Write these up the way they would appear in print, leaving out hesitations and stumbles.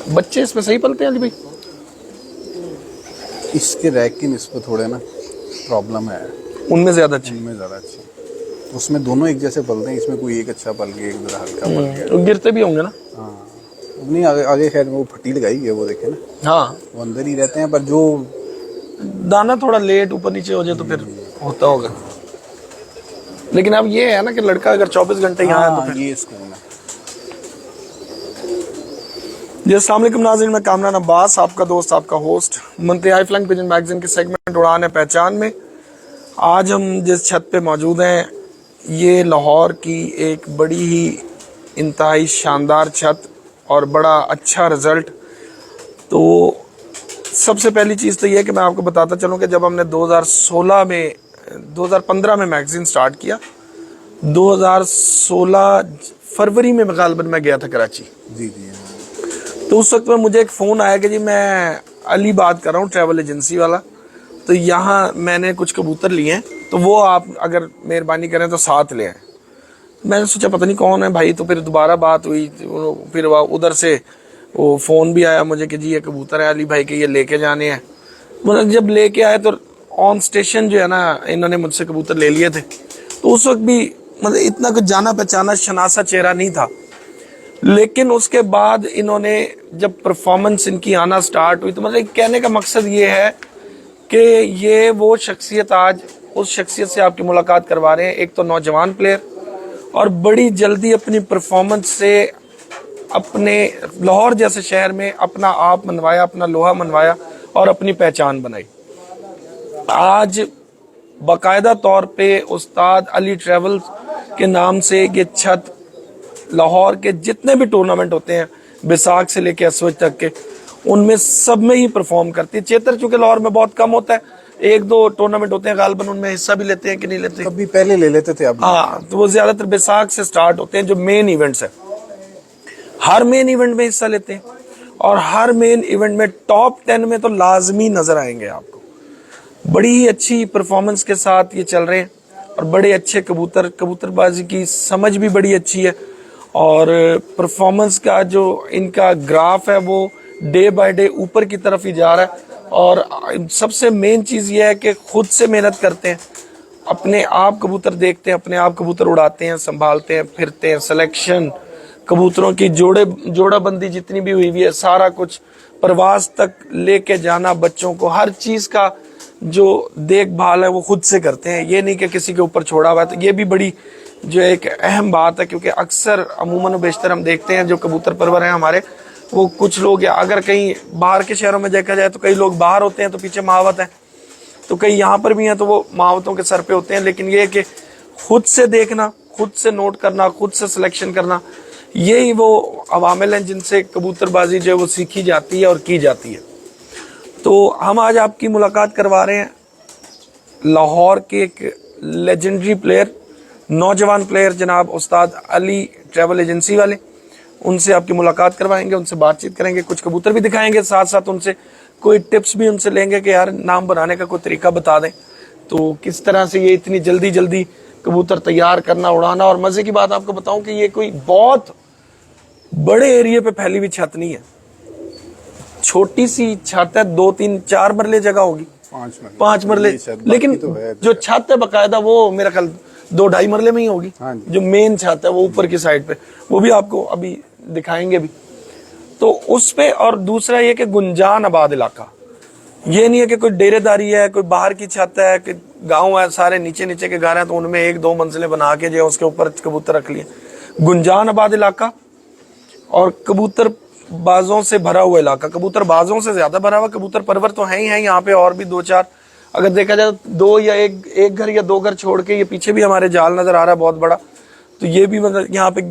बच्चे इसमें सही पलते हैं अली भाई? इसके रैक की निस्बत थोड़े ना प्रॉब्लम है, उनमें ज्यादा अच्छे, उनमें ज़्यादा अच्छे। उसमें दोनों एक जैसे पलते हैं, इसमें कोई एक अच्छा पल गया, एक जरा हल्का पल गया। गिरते भी होंगे ना? हाँ नहीं, आगे आगे खैर वो फटी लगाई है, वो देखे ना, हाँ, वो अंदर ही रहते हैं, पर जो दाना थोड़ा लेट ऊपर नीचे हो जाए तो फिर होता होगा। लेकिन अब ये है ना कि लड़का अगर 24 घंटे यहाँ है तो फिर ये सुकून है। जी अस्सलाम वालेकुम नाज़रीन, मैं कामरान अब्बास, आपका दोस्त, आपका होस्ट, मंत्री आई फ्लाइंग पिजन मैगजीन के सेगमेंट उड़ान है पहचान में। आज हम जिस छत पे मौजूद हैं, ये लाहौर की एक बड़ी ही इंतहाई शानदार छत और बड़ा अच्छा रिज़ल्ट। तो सबसे पहली चीज़ तो ये कि मैं आपको बताता चलूँ कि जब हमने 2015 में मैगज़ीन स्टार्ट किया, 2016 फरवरी में गालिबन मैं गया था कराची। जी जी। तो उस वक्त में मुझे एक फ़ोन आया कि जी मैं अली बात कर रहा हूँ, ट्रैवल एजेंसी वाला, तो यहाँ मैंने कुछ कबूतर लिए हैं, तो वो आप अगर मेहरबानी करें तो साथ ले आए। मैंने सोचा पता नहीं कौन है भाई, तो फिर दोबारा बात हुई, फिर उधर से वो फ़ोन भी आया मुझे कि जी ये कबूतर है अली भाई के, ये लेके जाने हैं। मतलब जब लेके आए तो ऑन स्टेशन जो है ना, इन्होंने मुझसे कबूतर ले लिए थे। तो उस वक्त भी मतलब इतना कुछ जाना पहचाना शनासा चेहरा नहीं था, लेकिन उसके बाद इन्होंने जब परफॉर्मेंस इनकी आना स्टार्ट हुई, तो मतलब कहने का मकसद ये है कि ये वो शख्सियत, आज उस शख्सियत से आपकी मुलाकात करवा रहे हैं। एक तो नौजवान प्लेयर, और बड़ी जल्दी अपनी परफॉर्मेंस से अपने लाहौर जैसे शहर में अपना आप मनवाया, अपना लोहा मनवाया और अपनी पहचान बनाई। आज बाकायदा तौर पे उस्ताद अली ट्रैवल के नाम से ये छत लाहौर के जितने भी टूर्नामेंट होते हैं, बैसाख से लेके एसवज तक के, उनमें सब में ही परफॉर्म करती है। चेतर चूंकि लाहौर में बहुत कम होता है, एक दो टूर्नामेंट होते हैं गालिबन, उनमें हिस्सा भी लेते हैं कि नहीं लेते? कभी पहले ले लेते थे, अब हाँ, तो वो ज्यादातर बैसाख से स्टार्ट होते हैं जो मेन इवेंट्स है। हर मेन इवेंट में हिस्सा लेते हैं, और हर मेन इवेंट में टॉप 10 में तो लाजमी नजर आएंगे आपको। बड़ी ही अच्छी परफॉर्मेंस के साथ ये चल रहे हैं, और बड़े अच्छे कबूतरबाजी की समझ भी बड़ी अच्छी है, और परफॉर्मेंस का जो इनका ग्राफ है वो डे बाय डे ऊपर की तरफ ही जा रहा है। और सबसे मेन चीज़ ये है कि खुद से मेहनत करते हैं, अपने आप कबूतर देखते हैं, अपने आप कबूतर उड़ाते हैं, संभालते हैं, फिरते हैं, सिलेक्शन कबूतरों की जोड़ा बंदी जितनी भी हुई है, सारा कुछ प्रवास तक लेके जाना, बच्चों को हर चीज़ का जो देखभाल है वो खुद से करते हैं। ये नहीं कि किसी के ऊपर छोड़ा हुआ है। तो ये भी बड़ी जो एक अहम बात है, क्योंकि अक्सर अमूमन बेशतर हम देखते हैं जो कबूतर परवर हैं हमारे, वो कुछ लोग, या अगर कहीं बाहर के शहरों में देखा जाए तो कई लोग बाहर होते हैं तो पीछे महावत है, तो कई यहाँ पर भी हैं तो वो महावतों के सर पे होते हैं। लेकिन ये कि खुद से देखना, खुद से नोट करना, खुद से सिलेक्शन करना, यही वो अवामिल हैं जिनसे कबूतरबाजी जो है वो सीखी जाती है और की जाती है। तो हम आज आपकी मुलाकात करवा रहे हैं लाहौर के एक लेजेंडरी प्लेयर, नौजवान प्लेयर जनाब उस्ताद अली ट्रैवल एजेंसी वाले। उनसे आपकी मुलाकात करवाएंगे, उनसे बातचीत करेंगे, कुछ कबूतर भी दिखाएंगे, साथ साथ उनसे कोई टिप्स भी उनसे लेंगे कि यार नाम बनाने का कोई तरीका बता दें, तो किस तरह से ये इतनी जल्दी कबूतर तैयार करना, उड़ाना। और मजे की बात आपको बताऊं कि ये कोई बहुत बड़े एरिया पे फैली हुई छत नहीं है, छोटी सी छत है, 2 3 4 मरले जगह होगी, 5 मरले, लेकिन तो जो छत है बाकायदा वो मेरा ख्याल 2-2.5 मरले में ही होगी। जो मेन छत है वो ऊपर की साइड पे, वो भी आपको अभी दिखाएंगे भी। तो उस पे, और दूसरा ये कि गुंजान आबाद इलाका, ये नहीं है कि कोई डेरेदारी है, कोई बाहर की छत है, कि गांव है, सारे नीचे के घर हैं तो उनमें 1-2 मंजिलें बना के जो उसके ऊपर कबूतर रख लिए। गुंजान आबाद इलाका और कबूतर बाजों से भरा हुआ इलाका, कबूतर बाजों से ज्यादा भरा हुआ, कबूतर परवर तो है ही है यहाँ पे, और भी 2-4 अगर देखा जाए तो 2 या 1 घर या 2 घर छोड़ के, ये पीछे भी हमारे जाल नजर आ रहा है बहुत बड़ा, तो ये भी मतलब यहाँ पे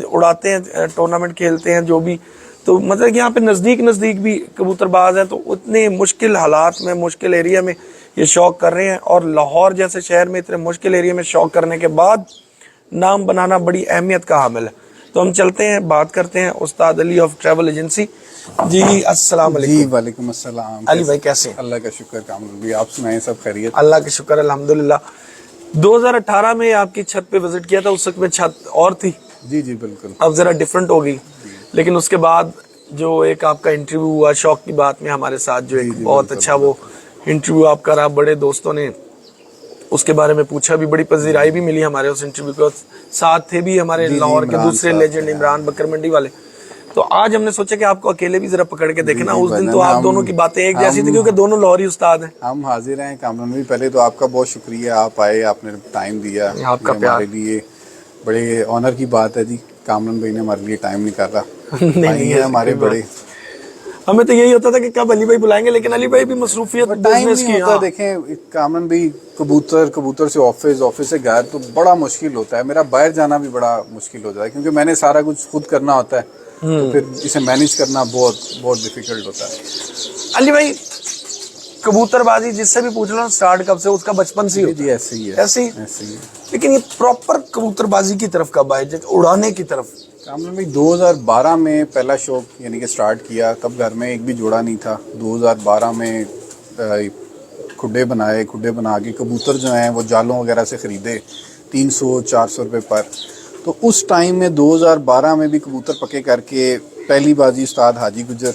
उड़ाते हैं, टूर्नामेंट खेलते हैं जो भी। तो मतलब यहाँ पे नजदीक भी कबूतरबाज हैं, तो उतने मुश्किल हालात में, मुश्किल एरिया में ये शौक कर रहे हैं, और लाहौर जैसे शहर में इतने मुश्किल एरिया में शौक करने के बाद नाम बनाना बड़ी अहमियत का हामिल है। तो हम चलते हैं, बात करते हैं उस्ताद अली ऑफ ट्रैवल एजेंसी। जी अस्सलाम वालेकुम। जी वालेकुम अस्सलाम। अली भाई कैसे? अल्लाह का शुक्र, कामरान भी, आप सुनाएं, सब खैरियत? अल्लाह का शुक्र अल्हम्दुलिल्लाह। 2018 में आपकी छत पे विजिट किया था, उस वक्त में छत और थी। जी बिल्कुल। अब जरा डिफरेंट हो गई, लेकिन उसके बाद जो एक आपका इंटरव्यू हुआ शौक की बात में हमारे साथ, जो एक बहुत अच्छा वो इंटरव्यू आप करा, बड़े दोस्तों ने उसके बारे में पूछा भी, बड़ी पजीराई भी मिली हमारे उस इंटरव्यू के साथ। थे भी हमारे लाहौर के दूसरे लेजेंड इमरान बकर मंडी वाले। तो आज हमने सोचा कि आपको अकेले भी जरा पकड़ के देखना। उस दिन तो आप दोनों की बातें एक जैसी थी क्योंकि दोनों लाहौरी उस्ताद हैं। हम हाजिर हैं कामरान भाई, पहले तो आपका बहुत शुक्रिया, आप आए, आपने टाइम दिया, आपका प्यार हमारे लिए बड़े ऑनर की बात है जी। कामरान भाई ने हमारे लिए टाइम निकाला। नहीं है हमारे बड़े, हमें तो यही होता था कि कब अली भाई बुलाएंगे, लेकिन अली भाई भी मसरूफियत टाइम बिजनेस की। नहीं होता। देखें कामरान भाई, कबूतर से ऑफिस, ऑफिस से घर, तो बड़ा मुश्किल होता है। मेरा बाहर जाना भी बड़ा मुश्किल हो जाता है क्योंकि मैंने सारा कुछ खुद करना होता है, तो फिर इसे मैनेज करना बहुत बहुत डिफिकल्ट होता है। अली भाई, कबूतरबाजी जिससे भी पूछ लो स्टार्ट कब से, उसका बचपन से ही जी ऐसे ही है, ऐसे ही। ऐसे ही है। लेकिन ये प्रॉपर कबूतरबाजी की तरफ कब आए, जैसे उड़ाने की तरफ? कामरान भाई 2012 में पहला शौक यानी कि स्टार्ट किया, तब घर में एक भी जोड़ा नहीं था। 2012 में खुड्डे बनाए, खुड्डे बना के कबूतर जो हैं वो जालों वगैरह से ख़रीदे 300-400 रुपये पर। तो उस टाइम में 2012 में भी कबूतर पके करके पहली बाजी उस्ताद हाजी गुजर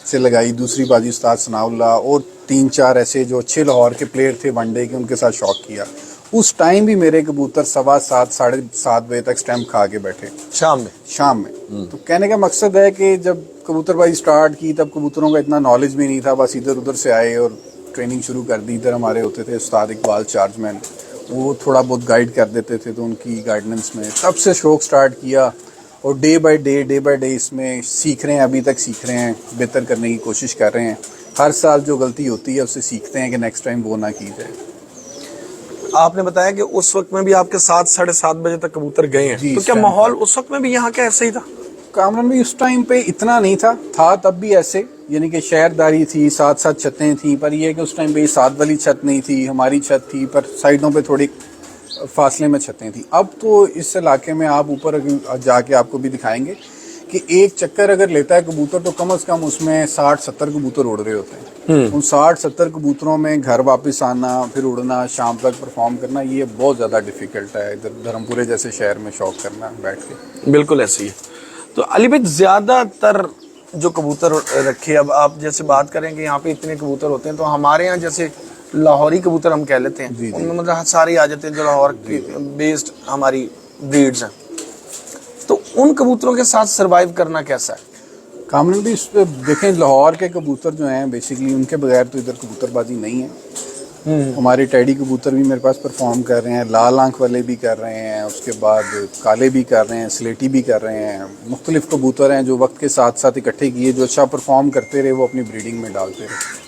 से लगाई, दूसरी बाजी उस्ताद सनाउल्लाह और 3-4 ऐसे जो अच्छे लाहौर के प्लेयर थे वनडे के, उनके साथ शौक किया। उस टाइम भी मेरे कबूतर 7:15 7:30 बजे तक स्टैम्प खा के बैठे शाम में। तो कहने का मकसद है कि जब कबूतरबाजी स्टार्ट की तब कबूतरों का इतना नॉलेज भी नहीं था, बस इधर उधर से आए और ट्रेनिंग शुरू कर दी। इधर हमारे होते थे उस्ताद इकबाल चार्जमैन, वो थोड़ा बहुत गाइड कर देते थे, तो उनकी गाइडेंस में तब से शौक स्टार्ट किया और डे बाय डे इसमें सीख रहे हैं, अभी तक सीख रहे हैं, बेहतर करने की कोशिश कर रहे हैं। हर साल जो गलती होती है उससे सीखते हैं कि नेक्स्ट टाइम वो ना की जाए। आपने बताया कि उस वक्त में भी आपके 7-7:30 बजे तक कबूतर गए हैं, तो क्या माहौल उस वक्त में भी यहाँ का ऐसा ही था? कामरान भी उस टाइम पे इतना नहीं था तब भी ऐसे, यानी कि शहरदारी थी, 7 छतें थी, पर यह कि उस टाइम पे ये 7 वाली छत नहीं थी, हमारी छत थी, पर साइडों पे थोड़ी फासले में छतें थी। अब तो इस इलाके में आप ऊपर जाके आपको भी दिखाएंगे कि एक चक्कर अगर लेता है कबूतर तो कम से कम उसमें 60-70 कबूतर उड़ रहे होते हैं। उन 60-70 कबूतरों में घर वापस आना, फिर उड़ना, शाम तक परफॉर्म करना, ये बहुत ज़्यादा डिफिकल्ट है इधर धर्मपुरे जैसे शहर में शौक करना बैठ के। बिल्कुल ऐसे ही है। तो अली भाई, ज़्यादातर जो कबूतर रखे, अब आप जैसे बात करें कि यहाँ पे इतने कबूतर होते हैं, तो हमारे यहाँ जैसे लाहौरी कबूतर हम कह लेते हैं, उनमें मतलब सारे आ जाते हैं जो लाहौर की बेस्ड हमारी ब्रीड्स हैं, तो उन कबूतरों के साथ सरवाइव करना कैसा है? कामरान भी देखें, लाहौर के कबूतर जो हैं बेसिकली उनके बगैर तो इधर कबूतरबाजी नहीं है। हमारे टैडी कबूतर भी मेरे पास परफॉर्म कर रहे हैं, लाल आंख वाले भी कर रहे हैं, उसके बाद काले भी कर रहे हैं, स्लेटी भी कर रहे हैं। मुख्तलिफ कबूतर हैं जो वक्त के साथ साथ इकट्ठे किए, जो अच्छा परफॉर्म करते रहे वो अपनी ब्रीडिंग में डालते रहे।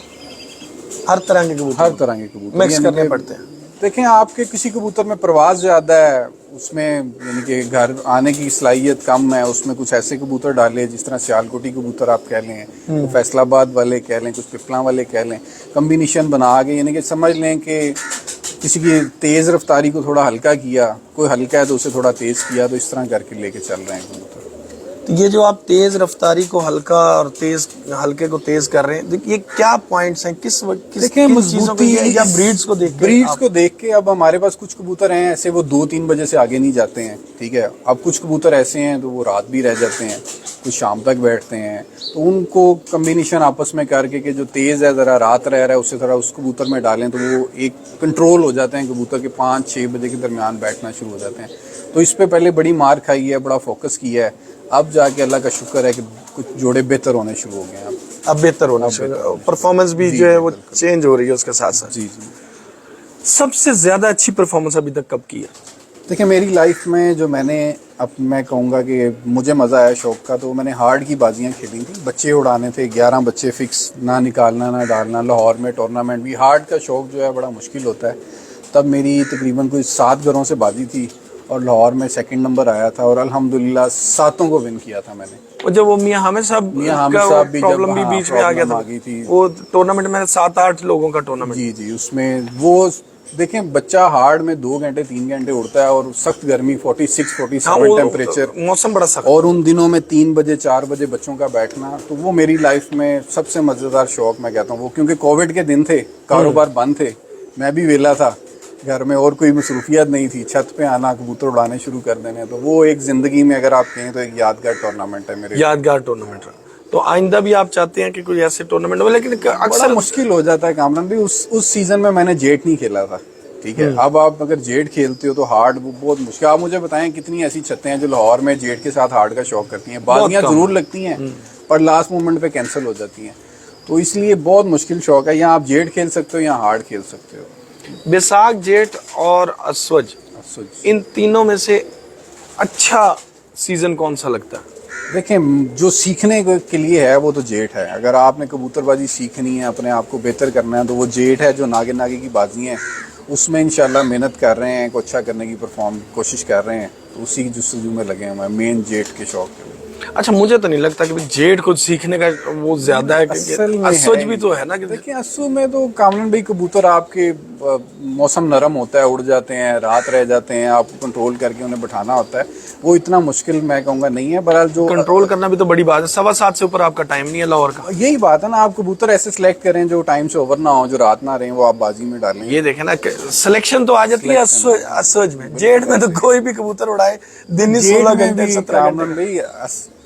हर तरह के कबूतर, हर तरह के कबूतर मिक्स करने पड़ते हैं। देखें, आपके किसी कबूतर में प्रवास ज़्यादा है, उसमें यानी कि घर आने की सलाहियत कम है, उसमें कुछ ऐसे कबूतर डाले जिस तरह सियालकोटी कबूतर आप कह लें, तो फैसलाबाद वाले कह लें, कुछ पिपला वाले कह लें, कम्बिनेशन बना के यानी कि समझ लें कि किसी की तेज़ रफ्तारी को थोड़ा हल्का किया, कोई हल्का है तो उसे थोड़ा तेज़ किया, तो इस तरह करके लेके चल रहे हैं कबूतर। तो ये जो आप तेज रफ्तारी को हल्का और तेज हल्के को तेज कर रहे हैं, ये क्या पॉइंट्स हैं? किस मजबूती या ब्रीड्स को देख के? ब्रीड्स को देख के अब हमारे पास कुछ कबूतर हैं ऐसे, वो 2-3 बजे से आगे नहीं जाते हैं, ठीक है। अब कुछ कबूतर ऐसे हैं तो वो रात भी रह जाते हैं, कुछ शाम तक बैठते हैं, तो उनको कम्बिनेशन आपस में करके कि जो तेज़ है ज़रा रात रह रहा है उससे थोड़ा उस कबूतर में डालें तो वो एक कंट्रोल हो जाते हैं कबूतर के, 5-6 बजे के दरमियान बैठना शुरू हो जाते हैं। तो इस पर पहले बड़ी मार खाई है, बड़ा फोकस किया है, अब जाके अल्लाह का शुक्र है कि कुछ जोड़े बेहतर होने शुरू हो गए हैं। अब बेहतर होना शुरू, परफॉर्मेंस भी जो है वो चेंज हो रही है उसके साथ साथ। जी। सबसे ज्यादा अच्छी परफॉर्मेंस अभी तक कब की है? देखिए, मेरी लाइफ में जो मैं कहूँगा कि मुझे मज़ा आया शौक का, तो मैंने हार्ड की बाजियाँ खेली थी, बच्चे उड़ाने थे, 11 बच्चे फिक्स, ना निकालना ना डालना। लाहौर में टूर्नामेंट भी, हार्ड का शौक जो है बड़ा मुश्किल होता है। तब मेरी तकरीबन कोई 7 घरों से बाजी थी और लाहौर में 2nd नंबर आया था और अल्हम्दुलिल्लाह 7 को विन किया था मैंने। और जब वो मियां हामिद साहब का प्रॉब्लम भी बीच में आ गया था, वो टूर्नामेंट में 7-8 लोगों का टूर्नामेंट। जी, उसमें वो देखें, बच्चा हार्ड में 2 घंटे 3 घंटे उड़ता है और सख्त गर्मी 46-47 टेम्परेचर, मौसम बड़ा सख्त, और उन दिनों में 3 बजे 4 बजे बच्चों का बैठना, तो वो मेरी लाइफ में सबसे मज़ेदार शौक मैं कहता हूँ वो, क्योंकि कोविड के दिन थे, कारोबार बंद थे, मैं भी वेला था घर में और कोई मसरूफियत नहीं थी, छत पे आना, कबूतर उड़ाने शुरू कर देने, तो वो एक ज़िंदगी में अगर आप कहें तो एक यादगार टूर्नामेंट है मेरे। यादगार टूर्नामेंट रहा। तो आइंदा भी आप चाहते हैं कि कोई ऐसे टूर्नामेंट हो, लेकिन बड़ा अक्सर मुश्किल हो जाता है कामरान भाई। उस सीजन में मैंने जेट नहीं खेला था, ठीक है। अब आप अगर जेट खेलते हो तो हार्ड बहुत मुश्किल। आप मुझे बताएं कितनी ऐसी छतें हैं जो लाहौर में जेट के साथ हार्ड का शौक करती हैं। बाजियां कम। जरूर लगती हैं पर लास्ट मोमेंट पे कैंसिल हो जाती हैं, तो इसलिए बहुत मुश्किल शौक है। यहाँ आप जेट खेल सकते हो, यहाँ हार्ड खेल सकते हो। बैसाख, जेठ और अस्वज, इन तीनों में से अच्छा सीजन कौन सा लगता है? देखें, जो सीखने के लिए है वो तो जेट है। अगर आपने कबूतरबाजी सीखनी है, अपने आप को बेहतर करना है, तो वो जेट है। जो नागे नागे की बाजी है उसमें इंशाल्लाह मेहनत कर रहे हैं, को अच्छा करने की कोशिश कर रहे हैं, तो उसी की जुस्तजू में लगे हुए हैं मेन जेट के शौक के लिए। अच्छा, मुझे तो नहीं लगता कि जेठ कुछ सीखने का वो ज्यादा है, असल में अस्वज है। भी तो है ना कि देखिए, अस्सू में तो कामरान भाई कबूतर आपके मौसम नरम होता है, उड़ जाते हैं, रात रह जाते हैं, आपको कंट्रोल करके उन्हें बैठाना होता है। वो इतना मुश्किल मैं कहूँगा नहीं है। बहरहाल जो कंट्रोल करना भी तो बड़ी बात है। 7:15 से ऊपर आपका टाइम नहीं है लाहौर का। यही बात है ना, आप कबूतर ऐसे सिलेक्ट करें जो टाइम से ओवर ना हो, जो रात ना रहे, वो आप बाजी में डालें। ये देखें ना, सिलेक्शन तो आ जाती है अस्वज में। जेठ में तो कोई भी कबूतर उड़ाए, दिन ही 16 घंटे 17 घंटे। भाई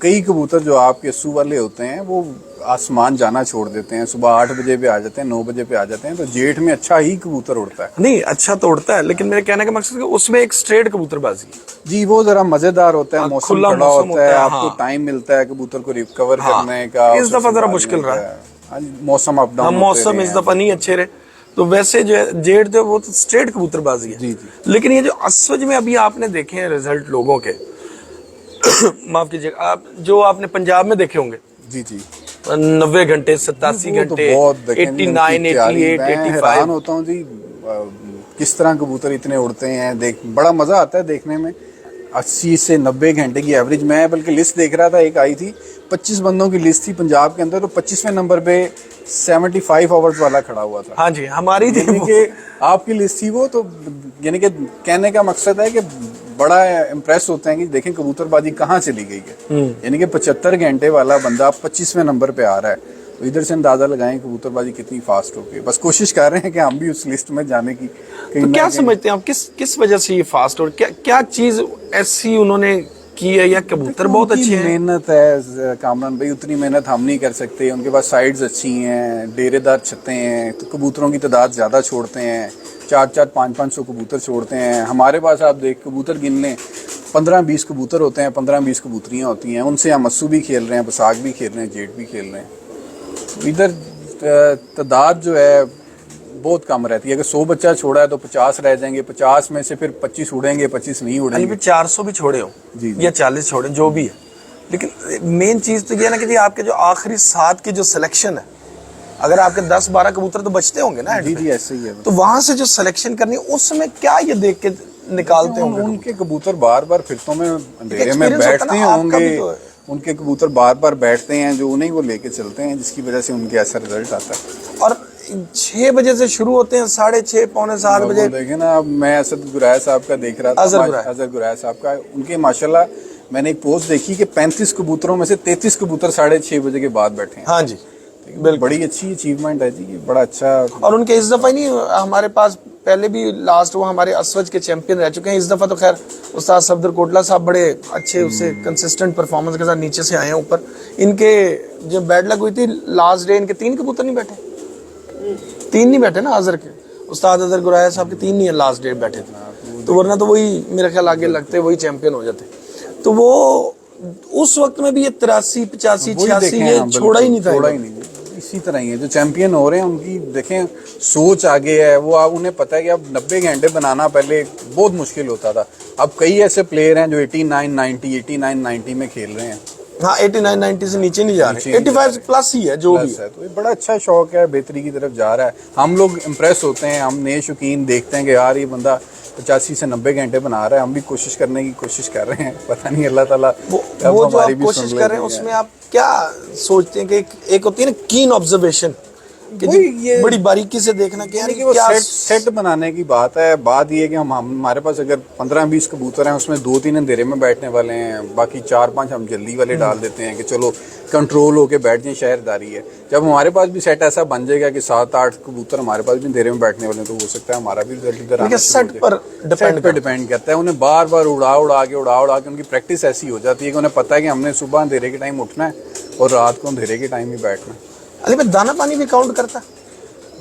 कई कबूतर जो आपके अस्सू वाले होते हैं वो आसमान जाना छोड़ देते हैं, सुबह 8 बजे पे आ जाते हैं, 9 बजे पे आ जाते हैं। तो जेठ में अच्छा ही कबूतर उड़ता है। नहीं, अच्छा तो उड़ता है, लेकिन मेरे कहने का मकसद है कि उसमें एक स्ट्रेट कबूतरबाजी जी, वो जरा मजेदार होता है। मौसम खुला खड़ा मौसम होता है, आपको हाँ। टाइम मिलता है कबूतर को रिकवर हाँ। करने का। इस दफा जरा मुश्किल रहा है। हाँ, मौसम अप डाउन, मौसम इस दफा नहीं अच्छे रहे, तो वैसे जो है जेठ जो वो तो स्ट्रेट कबूतरबाजी है। जी। लेकिन ये जो अस्वज में अभी आपने देखे हैं रिजल्ट लोगों के माफ कीजिएगा, आप जो आपने पंजाब में देखे होंगे, जी 90 घंटे 87 घंटे 89 88 85। हैरान होता हूँ जी, किस तरह कबूतर इतने उड़ते हैं। बड़ा मजा आता है देखने में। 80 से 90 घंटे की एवरेज। मैं बल्कि लिस्ट देख रहा था, एक आई थी 25 बंदों की लिस्ट थी पंजाब के अंदर, तो 25वें नंबर पे 75 आवर्स वाला खड़ा हुआ था। हाँ जी, हमारी थी यानी कि आपकी लिस्ट थी वो। तो यानी कि कहने का मकसद है कि बड़ा इम्प्रेस होते हैं कि देखें कबूतरबाजी कहाँ चली गई है। यानी कि 75 घंटे वाला बंदा 25वें नंबर पे आ रहा है, तो इधर से अंदाजा लगाएं कबूतरबाजी कितनी फास्ट होगी। बस कोशिश कर रहे हैं कि हम भी उस लिस्ट में जाने की। तो क्या समझते हैं आप, किस वजह से ये फास्ट, और क्या चीज ऐसी उन्होंने की है, या कबूतर बहुत अच्छे हैं? मेहनत है कामरान भाई, उतनी मेहनत हम नहीं कर सकते। उनके पास साइड्स अच्छी हैं, डेरेदार छतें हैं, तो कबूतरों की तादाद ज्यादा छोड़ते हैं। 400 500 कबूतर छोड़ते हैं। हमारे पास आप देख कबूतर गिन लें, 15-20 कबूतर होते हैं, 15-20 कबूतरियाँ होती हैं। उनसे हम अस्सू भी खेल रहे हैं, बैसाख भी खेल रहे हैं, जेठ भी खेल रहे हैं। इधर तादाद जो है बहुत कम रहती है। अगर 100 बच्चा छोड़ा है तो 50 रह जाएंगे, 50 में से फिर 25 उड़ेंगे, 25 नहीं उड़ेंगे। 400 भी छोड़े हो जी या 40 छोड़े, जो भी है, लेकिन मेन चीज तो ये ना कि जी आपके जो आखिरी 7 की जो सिलेक्शन है, अगर आपके 10-12 कबूतर तो बचते होंगे ना। जी ऐसे ही है। तो वहां से जो सिलेक्शन करनी है, उसमें क्या ये देख के निकालते होंगे? उनके कबूतर बार बार फिरतों में अंधेरे में बैठते होंगे। उनके कबूतर बार बार बैठते हैं, जो उन्हें वो लेके चलते हैं, जिसकी वजह से उनके ऐसा रिजल्ट आता है। और 6 बजे से शुरू होते हैं, 6:30 पौने 7 बजे। देखे ना, अब मैं असद गुराया साहब का देख रहा था, अजहर गुराया साहब का। उनके माशाल्लाह मैंने एक पोस्ट देखी कि 35 कबूतरों में से 33 कबूतर 6:30 बजे के बाद बैठे हैं। हाँ जी, बड़ी अच्छी अचीवमेंट है जी, बड़ा अच्छा। और उनके इस दफा ही नहीं, हमारे पास पहले भी लास्ट वो हमारे अस्वज के चैंपियन रह चुके हैं। इस दफा तो खैर उस्ताद सफदर कोटला साहब बड़े अच्छे उससे कंसिस्टेंट परफॉर्मेंस के साथ नीचे से आए हैं ऊपर। इनके जब बैड लक हुई थी लास्ट डे, इनके 3 कबूतर नहीं बैठे, 3 नहीं बैठे ना अजहर के, उस्ताद अजहर गुराया साहब के 3 नहीं है लास्ट डे बैठे थे। तो वरना तो वही मेरे ख्याल आगे लगते, वही चैंपियन हो जाते। तो वो उस वक्त में भी ये 83 85 86 ये छोड़ा ही नहीं था। इसी तरह ही है जो चैंपियन हो रहे हैं, उनकी देखें सोच आगे है। वो आप उन्हें पता है कि अब 90 घंटे बनाना पहले बहुत मुश्किल होता था। अब कई ऐसे प्लेयर हैं जो 89 90 में खेल रहे हैं। हाँ, 89 90 से नीचे नहीं जा रहे, 85 प्लस ही है जो भी है। तो ये बड़ा अच्छा शौक है, बेहतरी की तरफ जा रहा है। हम लोग इम्प्रेस होते हैं, हम नए शौकीन देखते हैं कि यार ये बंदा 85 से 90 घंटे बना रहा है, हम भी कोशिश करने की कोशिश कर रहे हैं। पता नहीं अल्लाह ताला वो जो आप कोशिश कर रहे हैं उसमें आप क्या सोचते हैं कि एक होती है ना कीन ऑब्जर्वेशन, कि ये बड़ी बारीकी से देखना कि यार वो सेट बनाने की बात है। बात ये है कि हमारे पास अगर 15-20 कबूतर हैं, उसमें 2-3 अंधेरे में बैठने वाले हैं, बाकी 4-5 हम जल्दी वाले डाल देते हैं कि चलो कंट्रोल होके बैठ जाए, शहरदारी है। जब हमारे पास भी सेट ऐसा बन जाएगा कि 7-8 कबूतर हमारे पास भी अंधेरे में बैठने वाले हैं, तो हो सकता है हमारा भी रिजल्ट इधर आना। सेट पर डिपेंड करता है। उन्हें बार बार उड़ा उड़ा के उनकी प्रैक्टिस ऐसी हो जाती है कि उन्हें पता है कि हमने सुबह अंधेरे के टाइम उठना है, और रात को अंधेरे के टाइम ही बैठना। अली भाई दाना पानी भी काउंट करता है?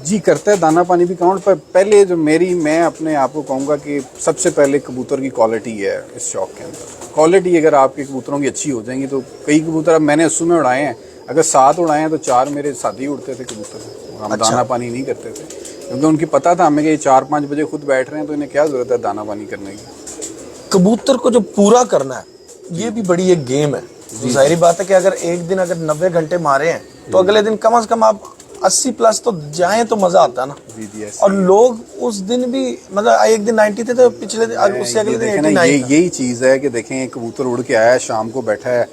जी करता है, दाना पानी भी काउंट। पर पहले जो मैं अपने आप को कहूँगा कि सबसे पहले कबूतर की क्वालिटी है इस शौक के अंदर। क्वालिटी अगर आपके कबूतरों की अच्छी हो जाएंगी तो कई कबूतर अब मैंने अस्सू में उड़ाए हैं, अगर 7 उड़ाए हैं तो 4 मेरे साथ ही उड़ते थे कबूतर। हम दाना पानी नहीं करते थे क्योंकि उनकी पता था हमें कि 4-5 बजे खुद बैठ रहे हैं तो इन्हें क्या ज़रूरत है दाना पानी करने की। कबूतर को जो पूरा करना है ये भी बड़ी एक गेम है। तो जाहिर बात है कि अगर एक दिन अगर 90 घंटे मारे हैं तो अगले दिन कम से कम आप 80 प्लस तो जाएं तो मजा आता है ना। जी और लोग उस दिन भी मतलब एक दिन 90 थे तो पिछले दिन उससे अगले दिन 89 यही चीज़ है कि देखें कबूतर उड़ के आया, शाम को बैठा है,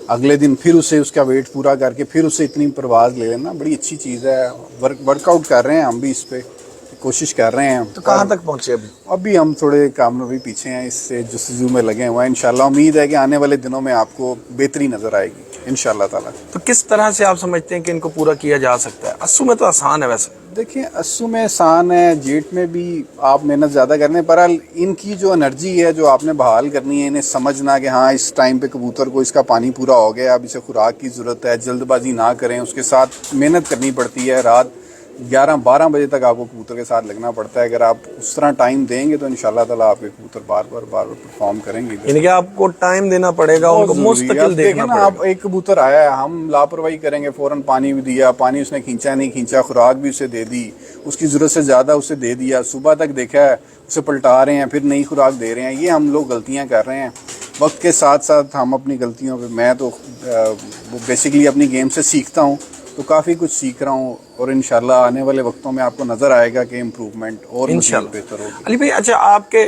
अगले दिन फिर उसे उसका वेट पूरा करके फिर उसे इतनी परवाज ले लेना बड़ी अच्छी चीज़ है। वर्कआउट कर रहे हैं हम भी, इस पे कोशिश कर रहे हैं। तो कहाँ तक पहुँचे अभी? अभी हम थोड़े काम में भी पीछे हैं, इससे जस्तजू में लगे हुए हैं। इंशाल्लाह उम्मीद है कि आने वाले दिनों में आपको बेहतरी नजर आएगी इंशाल्लाह ताला। तो किस तरह से आप समझते हैं कि इनको पूरा किया जा सकता है? अस्सू में तो आसान है वैसे। देखिए अस्सू में आसान है, जेट में भी आप मेहनत ज़्यादा करने पर इनकी जो एनर्जी है जो आपने बहाल करनी है, इन्हें समझना कि हाँ इस टाइम पे कबूतर को इसका पानी पूरा हो गया, अब इसे खुराक की ज़रूरत है, जल्दबाजी ना करें, उसके साथ मेहनत करनी पड़ती है। रात 11-12 बजे तक आपको कबूतर के साथ लगना पड़ता है। अगर आप उस तरह टाइम देंगे तो इंशाल्लाह ताला आपके कबूतर बार बार परफॉर्म करेंगे। यानी कि आपको टाइम देना पड़ेगा, उनको मुस्तकिल देखना पड़ेगा। आप एक कबूतर आया है, हम लापरवाही करेंगे, फौरन पानी भी दिया, पानी उसने खींचा नहीं खींचा, खुराक भी उसे दे दी, उसकी ज़रूरत से ज़्यादा उसे दे दिया, सुबह तक देखा है उसे पलटा रहे हैं, फिर नई खुराक दे रहे हैं, ये हम लोग गलतियाँ कर रहे हैं। वक्त के साथ साथ हम अपनी गलतियों पर, मैं तो बेसिकली अपनी गेम से सीखता हूँ, तो काफ़ी कुछ सीख रहा हूँ और इंशाल्लाह आने वाले वक्तों में आपको नज़र आएगा कि इम्प्रूवमेंट और मज़ीद बेहतर होगी। अली भाई अच्छा, आपके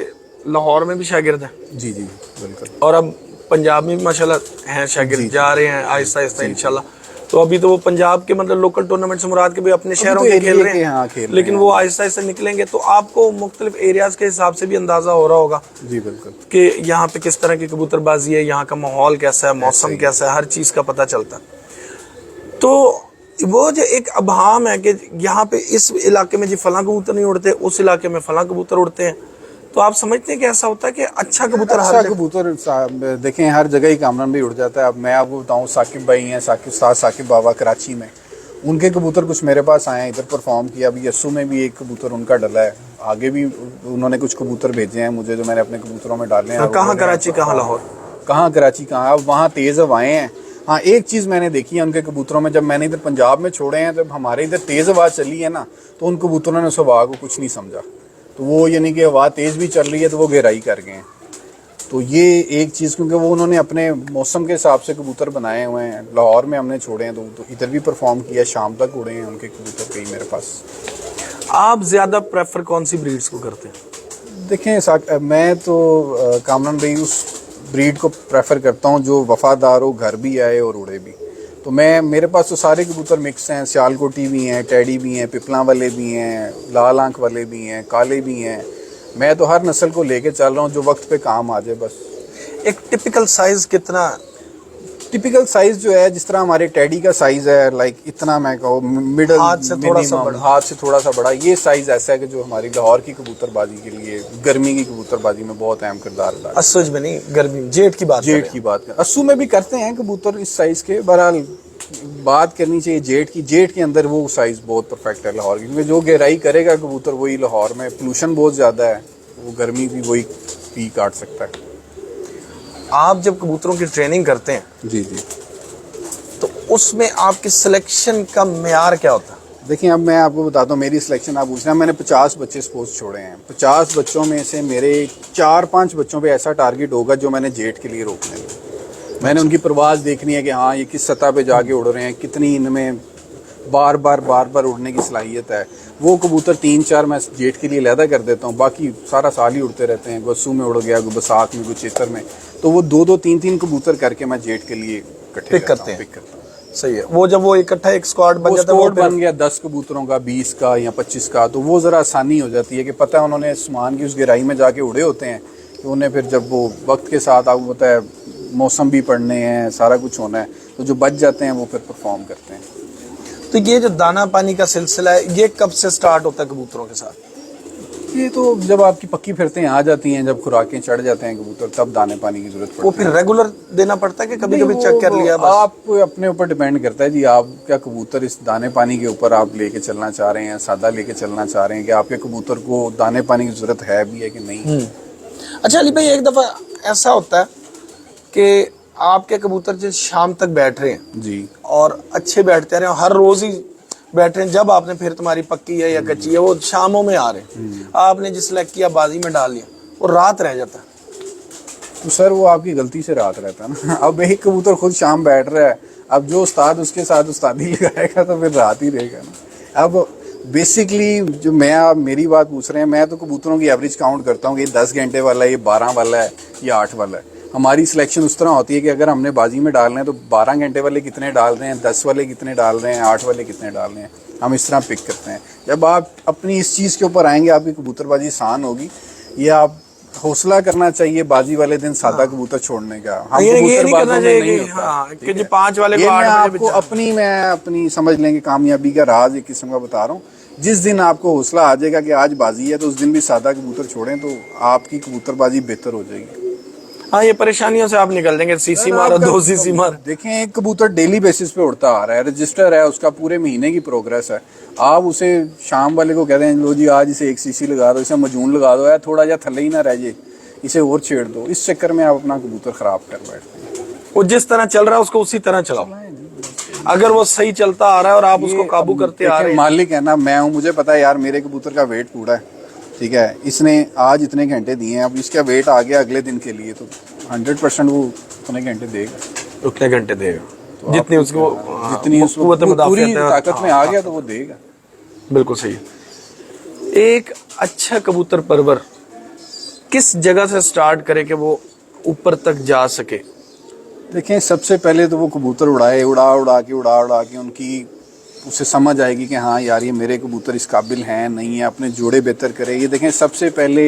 लाहौर में भी शागिर्द हैं? जी जी बिल्कुल। और अब पंजाब में भी माशाल्लाह हैं शागिर्द, जा रहे हैं आहिस्ता आहिस्ता इंशाल्लाह। तो अभी तो वो पंजाब के मतलब लोकल टूर्नामेंट से मुराद के भी अपने शहरों के खेल रहे हैं, लेकिन वो आहिस्ता आहिस्ता निकलेंगे। तो आपको मुख्तलिफ एरियाज के हिसाब से भी अंदाजा हो रहा होगा जी बिल्कुल कि यहाँ पे किस तरह की कबूतरबाजी है, यहाँ का माहौल कैसा है, मौसम कैसा है, हर चीज़ का पता चलता है। तो वो जो एक अभाम है कि यहाँ पे इस इलाके में जी फलां कबूतर नहीं उड़ते, उस इलाके में फलां कबूतर उड़ते हैं, तो आप समझते हैं कि ऐसा होता है कि अच्छा कबूतर देखें हर जगह ही कामरान भी उड़ जाता है। अब मैं आपको बताऊं, साकिब भाई हैं, साकिब बाबा कराची में, उनके कबूतर कुछ मेरे पास आए हैं, इधर परफॉर्म किया। अभी यस्सू में भी एक कबूतर उनका डला है, आगे भी उन्होंने कुछ कबूतर भेजे हैं मुझे जो मैंने अपने कबूतरों में डाले हैं। कहाँ कराची, कहाँ लाहौर? कहाँ कराची कहाँ, अब वहाँ तेज़ हवाएं हैं। हाँ एक चीज़ मैंने देखी है उनके कबूतरों में, जब मैंने इधर पंजाब में छोड़े हैं, जब हमारे इधर तेज़ हवा चली है ना, तो उन कबूतरों ने उस हवा को कुछ नहीं समझा। तो वो यानी कि हवा तेज़ भी चल रही है तो वो गहराई कर गए हैं। तो ये एक चीज़, क्योंकि वो उन्होंने अपने मौसम के हिसाब से कबूतर बनाए हुए हैं। लाहौर में हमने छोड़े हैं तो इधर भी परफॉर्म किया, शाम तक उड़े हैं उनके कबूतर कई मेरे पास। आप ज़्यादा प्रेफर कौन सी ब्रीड्स को करते हैं? देखें मैं तो कामरान भाई उस ब्रीड को प्रेफर करता हूँ जो वफादार हो, घर भी आए और उड़े भी। तो मेरे पास तो सारे कबूतर मिक्स हैं, सियालकोटी भी हैं, टैडी भी हैं, पिपला वाले भी हैं, लाल आंख वाले भी हैं, काले भी हैं। मैं तो हर नस्ल को लेके चल रहा हूँ जो वक्त पे काम आ जाए बस। एक टिपिकल साइज कितना? टिपिकल साइज जो है जिस तरह हमारे टैडी का साइज है, लाइक इतना मैं कहूँ मिडल, हाथ से थोड़ा सा बड़ा, ये साइज ऐसा है कि जो हमारी लाहौर की कबूतरबाजी के लिए, गर्मी की कबूतरबाजी में बहुत अहम किरदार अदा है। अस्सू में नहीं, गर्मी जेट की बात अस्सू में भी करते हैं कबूतर इस साइज के। बहरहाल बात करनी चाहिए जेट की। जेट के अंदर वो साइज बहुत परफेक्ट है लाहौर की, क्योंकि जो गहराई करेगा कबूतर वही लाहौर में, पोल्यूशन बहुत ज़्यादा है, वो गर्मी भी वही पी काट सकता है। आप जब कबूतरों की ट्रेनिंग करते हैं जी जी, तो उसमें आपकी सिलेक्शन का मेयार क्या होता है? देखिए अब मैं आपको बताता हूँ मेरी सिलेक्शन। आप पूछ रहे हैं, मैंने 50 बच्चे स्पोर्ट्स छोड़े हैं। 50 बच्चों में से मेरे 4-5 बच्चों पे ऐसा टारगेट होगा जो मैंने जेट के लिए रोकने हैं। मैंने उनकी परवाज़ देखनी है कि हाँ ये किस सतह पे जाके उड़ रहे हैं, कितनी इनमें बार बार उड़ने की सलाहियत है। वो कबूतर 3-4 मैं जेट के लिए अलहदा कर देता हूँ, बाकी सारा साल ही उड़ते रहते हैं। गुस्सू में उड़ गया, बसात में, गुचेतर में, तो वो 2-2, 3-3 कबूतर करके मैं जेट के लिए पिक करता हूँ। सही है। वो जब वो इकट्ठा एक स्क्वाड बन जाता है, स्क्वाड बन गया 10 कबूतरों का, 20 का या 25 का, तो वो ज़रा आसानी हो जाती है कि पता है उन्होंने आसमान की उस गहराई में जाके उड़े होते हैं कि उन्हें फिर जब वो वक्त के साथ आपको पता है मौसम भी पढ़ने हैं, सारा कुछ होना है, तो जो बच जाते हैं वो फिर परफॉर्म करते हैं। तो ये जो दाना पानी का सिलसिला है ये कब से स्टार्ट होता है कबूतरों के साथ? ये तो जब आपकी पक्की फिरतें आ जाती हैं, जब खुराकें चढ़ जाते हैं कबूतर, तब दाने पानी की जरूरत पड़ती है। वो फिर रेगुलर देना पड़ता है कि कभी कभी नहीं, चेक कर लिया बस? आप अपने ऊपर डिपेंड करता है जी, आप क्या कबूतर इस दाने पानी के ऊपर आप लेके चलना चाह रहे हैं, सादा लेके चलना चाह रहे हैं, कि आपके कबूतर को दाने पानी की जरूरत है भी है कि नहीं। अच्छा अली भाई, एक दफा ऐसा होता है कि आपके कबूतर जो शाम तक बैठ रहे हैं जी, और अच्छे बैठते रहे, हर रोज ही बैठ रहे हैं, जब आपने फिर तुम्हारी पक्की है या कच्ची है, वो शामों में आ रहे हैं, आपने जिस सिलेक्ट किया बाजी में डाल लिया, वो रात रह जाता है। तो सर वो आपकी गलती से रात रहता है ना। अब एक कबूतर खुद शाम बैठ रहा है, अब जो उस्ताद उसके साथ उस्तादी लगाएगा तो फिर रात ही रहेगा ना। अब बेसिकली जो आप मेरी बात पूछ रहे हैं, मैं तो कबूतरों की एवरेज काउंट करता हूँ कि 10 घंटे वाला है, ये 12 वाला है, ये 8 वाला है। हमारी सिलेक्शन उस तरह होती है कि अगर हमने बाजी में डालना है तो 12 घंटे वाले कितने डाल रहे हैं, 10 वाले कितने डाल रहे हैं, 8 वाले कितने डाल रहे हैं, हम इस तरह पिक करते हैं। जब आप अपनी इस चीज़ के ऊपर आएंगे, आपकी कबूतरबाजी आसान होगी। ये आप हौसला करना चाहिए बाजी वाले दिन सादा कबूतर छोड़ने का। हम ये नहीं करना कबूतरबाजों में चाहिए नहीं कि होता। हाँ, ठीक कि है? जी 5 वाले को ये 8 मैं बजे आपको मैं अपनी समझ लेंगे कामयाबी का राज एक किस्म का बता रहा हूँ। जिस दिन आपको हौसला आ जाएगा कि आज बाजी है, तो उस दिन भी सादा कबूतर छोड़ें तो आपकी कबूतरबाजी बेहतर हो जाएगी। हाँ, ये परेशानियों से आप निकल देंगे। सीसी मारो, 2 सीसी मार। देखें, एक कबूतर डेली बेसिस पे उड़ता आ रहा है, रजिस्टर है उसका, पूरे महीने की प्रोग्रेस है। आप उसे शाम वाले को कहते हैं लो जी आज इसे 1 सीसी लगा दो, इसे मजून लगा दो, या थोड़ा जा थल्ले ही ना रह जाए, इसे और छेड़ दो। इस चक्कर में आप अपना कबूतर खराब कर बैठते हैं। वो जिस तरह चल रहा है उसको उसी तरह चलाओ। अगर वो सही चलता आ रहा है और आप उसको काबू करते आ रहे हैं। मालिक है ना, मैं हूँ, मुझे पता है यार मेरे कबूतर का वेट पूरा है, ठीक है, इसने आज इतने घंटे दिए हैं, अब इसका वेट आ गया अगले दिन के लिए, तो 100% वो उतने घंटे देगा। उतने घंटे देगा तो जितनी उसको जितनी उसको पूरी ताकत में आ गया तो वो देगा। बिल्कुल सही है। एक अच्छा कबूतर परवर किस जगह से स्टार्ट करे कि वो ऊपर तक जा सके? देखें, सबसे पहले तो वो कबूतर उड़ा के उनकी उसे समझ आएगी कि हाँ यार ये मेरे कबूतर इस काबिल हैं नहीं है, अपने जोड़े बेहतर करे। ये देखें, सबसे पहले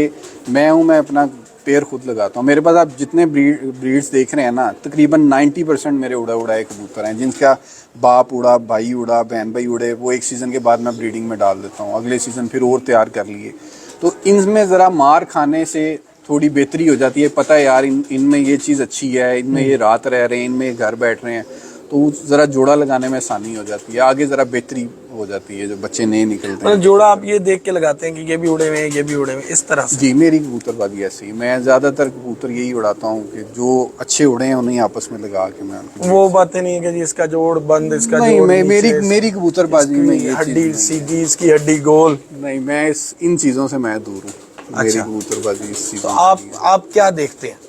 मैं अपना पेयर खुद लगाता हूँ। मेरे पास आप जितने ब्रीड्स देख रहे हैं ना, तकरीबन 90% मेरे उड़ाए कबूतर हैं, जिनका बाप उड़ा, भाई उड़ा, बहन भाई उड़े, वो एक सीज़न के बाद मैं ब्रीडिंग में डाल देता हूँ, अगले सीज़न फिर और तैयार कर लिए। तो इनमें ज़रा मार खाने से थोड़ी बेहतरी हो जाती है। पता है यार इनमें ये चीज़ अच्छी है, इनमें ये रात रह रहे हैं, इनमें घर बैठ रहे हैं, तो ज़रा जोड़ा लगाने में आसानी हो जाती है, आगे ज़रा बेहतरी हो जाती है, जो बच्चे नए निकलते हैं। मतलब जोड़ा आप ये देख के लगाते हैं कि ये भी उड़े हुए हैं, ये भी उड़े हुए हैं, इस तरह से? जी, मेरी कबूतरबाजी ऐसी ही, मैं ज़्यादातर कबूतर यही उड़ाता हूँ कि जो अच्छे उड़े हैं उन्हें आपस में लगा के मैं उनको। वो बातें नहीं है कि जी इसका जोड़ बंद, इसका नहीं, जोड़ मेरी कबूतरबाजी में ये हड्डी सीधी, इसकी हड्डी गोल नहीं, मैं इन चीज़ों से मैं दूर हूँ। मेरी अच्छा। कबूतरबाजी इस चीज़। तो आप क्या देखते हैं?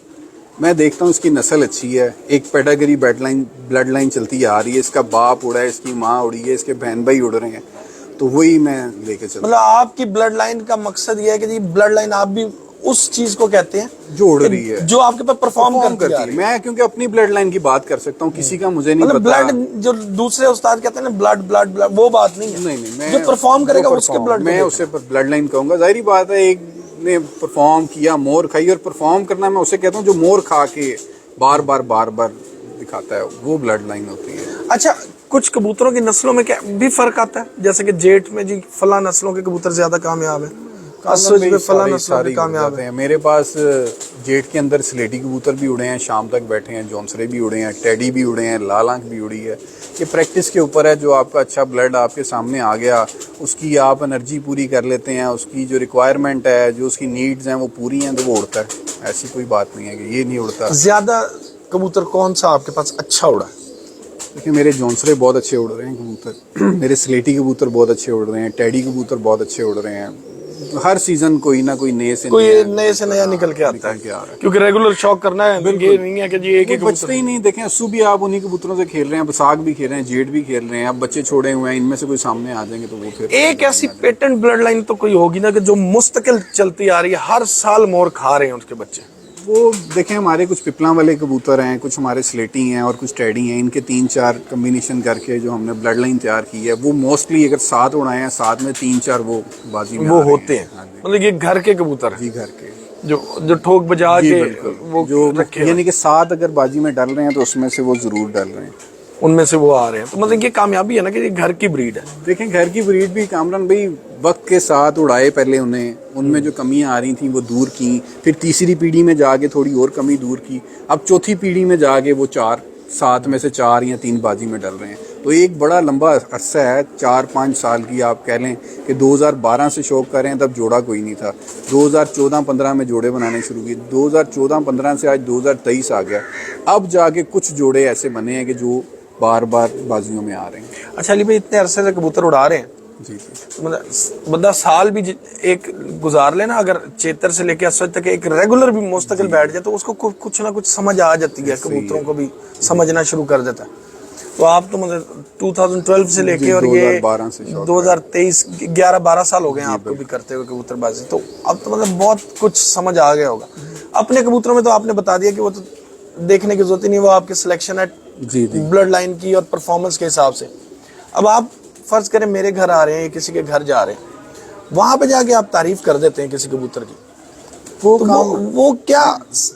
मैं देखता हूँ इसकी नस्ल अच्छी है, एक पेडागरी ब्लड लाइन चलती आ रही है, इसका बाप उड़ा है, इसकी माँ उड़ी है, इसके बहन भाई उड़ रहे हैं, तो वही मैं लेके चलता हूँ। मतलब आपकी ब्लड लाइन का मकसद ये है कि जी ब्लड लाइन आप भी उस चीज को कहते हैं जो उड़ रही है, जो आपके पास परफॉर्म करती है। मैं क्योंकि अपनी ब्लड लाइन की बात कर सकता हूँ, किसी का मुझे नहीं मतलब पता। ब्लड जो दूसरे उस्ताद कहते हैं ना, ब्लड ब्लड ब्लड, वो बात नहीं है। नहीं, मैं जो परफॉर्म करेगा उसके ब्लड, मैं उसे ब्लड लाइन कहूंगा। जाहिर बात है, एक ने परफॉर्म किया, मोर खाई, और परफॉर्म करना मैं उसे कहता हूँ जो मोर खा के बार बार दिखाता है, वो ब्लड लाइन होती है। अच्छा, कुछ कबूतरों की नस्लों में क्या भी फर्क आता है? जैसे कि जेट में जी फला नस्लों के कबूतर ज्यादा कामयाब है, असुज में फला नस्लों के कामयाब है। मेरे पास जेट के अंदर स्लेटी कबूतर भी उड़े हैं, शाम तक बैठे हैं, जौनसरे भी उड़े हैं, टेडी भी उड़े हैं, लाल आंख भी उड़ी है। ये प्रैक्टिस के ऊपर है, जो आपका अच्छा ब्लड आपके सामने आ गया, उसकी आप एनर्जी पूरी कर लेते हैं, उसकी जो रिक्वायरमेंट है, जो उसकी नीड्स हैं वो पूरी हैं, तो वो उड़ता है। ऐसी कोई बात नहीं है कि ये नहीं उड़ता। ज्यादा कबूतर कौन सा आपके पास अच्छा उड़ा है? देखिए, मेरे जौनसरे बहुत अच्छे उड़ रहे हैं कबूतर, मेरे स्लेटी कबूतर बहुत अच्छे उड़ रहे हैं, टेडी कबूतर बहुत अच्छे उड़ रहे हैं। हर सीजन कोई ना कोई नए से नया निकल के आता है, क्योंकि रेगुलर शौक करना है। ये नहीं है कि जी एक ही बचते ही नहीं। देखें, असू भी आप उन्हीं कबूतरों से खेल रहे हैं, बसाक भी खेल रहे हैं, जेट भी खेल रहे हैं, अब बच्चे छोड़े हुए हैं, इनमें से कोई सामने आ जाएंगे तो वो फिर एक ऐसी पेटेंट ब्लड लाइन तो कोई होगी ना कि जो मुस्तकिल चलती आ रही है, हर साल मोर खा रहे हैं उसके बच्चे। वो देखें, हमारे कुछ पिपला वाले कबूतर हैं, कुछ हमारे स्लेटी हैं और कुछ टेडी हैं, इनके 3-4 कम्बिनेशन करके जो हमने ब्लड लाइन तैयार की है, वो मोस्टली अगर 7 उड़ाए हैं, 7 में 3-4 वो बाजी में वो होते हैं। मतलब ये घर के कबूतर जी, घर के जो ठोक बजा के वो जो यानी कि 7 अगर बाजी में डाल रहे हैं तो उसमें से वो जरूर डाल रहे हैं। उनमें से वो आ रहे हैं। तो मतलब ये कामयाबी है ना कि ये घर की ब्रीड है। देखें घर की ब्रीड भी कामरान भाई वक्त के साथ उड़ाए, पहले उन्हें उनमें जो कमियां आ रही थी वो दूर की, फिर तीसरी पीढ़ी में जाके थोड़ी और कमी दूर की, अब चौथी पीढ़ी में जाके वो 4-7 में से 4 या 3 बाजी में डल रहे हैं। तो एक बड़ा लंबा अरसा है, 4-5 साल की आप कह लें कि 2012 से शौक कर रहे हैं, तब जोड़ा कोई नहीं था। 2014-15 में जोड़े बनाने शुरू किए, 2014-15 से आज 2023 आ गया, अब जाके कुछ जोड़े ऐसे बने हैं कि जो बार बार बाजियों में आ रहे हैं। अच्छा अली भाई, इतने अरसे से कबूतर उड़ा रहे हैं, जी जी। तो मतलब बंदा साल भी एक गुजार लेना, अगर चेतर से लेके असद तक एक रेगुलर भी मुस्तकिल बैठ जाए तो उसको कुछ ना कुछ समझ आ जाती है, कबूतरों को भी समझना शुरू कर देता है। तो आप तो मतलब 2012 से लेके और ये 2012 से 2023 11-12 साल हो गए हैं आपको भी करते हुए कबूतरबाजी, तो अब तो मतलब बहुत कुछ समझ आ गया होगा। अपने कबूतरों में तो आपने बता दिया कि वो तो देखने की जरूरत ही नहीं, वो आपकी सिलेक्शन है जी जी। ब्लड लाइन की और परफॉर्मेंस के हिसाब से। अब आप फर्ज करें मेरे घर आ रहे हैं, किसी के घर जा रहे हैं, वहां पे जाके आप तारीफ कर देते हैं किसी कबूतर की, वो तो काम वो क्या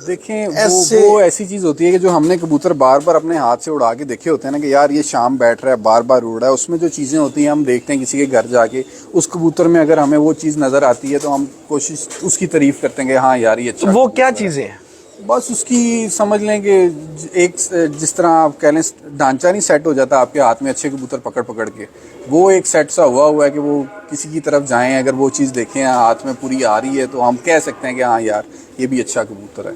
देखें, ऐसे वो ऐसी चीज होती है कि जो हमने कबूतर बार बार अपने हाथ से उड़ा के देखे होते हैं ना कि यार ये शाम बैठ रहा है, बार बार उड़ रहा है, उसमें जो चीजें होती हैं हम देखते हैं किसी के घर जाके, उस कबूतर में अगर हमें वो चीज नजर आती है तो हम कोशिश उसकी तारीफ करते हैं कि हाँ यार ये अच्छा वो कबूतर क्या है। चीजें हैं? बस उसकी समझ लें कि एक जिस तरह आप कह लें ढांचा नहीं सेट हो जाता आपके हाथ में अच्छे कबूतर पकड़ पकड़ के, वो एक सेट सा हुआ है कि वो किसी की तरफ जाएं, अगर वो चीज़ देखें हाथ में पूरी आ रही है तो हम कह सकते हैं कि हाँ यार ये भी अच्छा कबूतर है।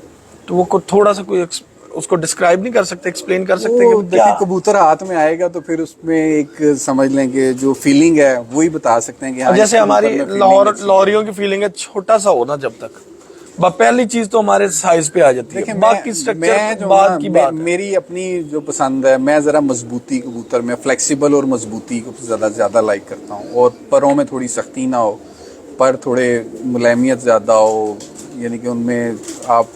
तो वो थोड़ा सा कोई उसको डिस्क्राइब नहीं कर सकते, एक्सप्लेन कर सकते वो कि क्या? देखिए कबूतर हाथ में आएगा तो फिर उसमें एक समझ लें कि जो फीलिंग है वही बता सकते हैं कि हाँ अब जैसे इस हमारी कबूतर में feeling अच्छी है। लाहौरियों की फीलिंग है छोटा सा होना, जब तक पहली चीज तो हमारे साइज पे आ जाती है, देखिए बाकी मैं स्ट्रक्चर जो बाद की बात है। मेरी अपनी जो पसंद है, मैं ज़रा मजबूती कबूतर में फ्लेक्सिबल और मजबूती को ज़्यादा लाइक करता हूँ, और परों में थोड़ी सख्ती ना हो, पर थोड़े मुलायमियत ज़्यादा हो, यानी कि उनमें आप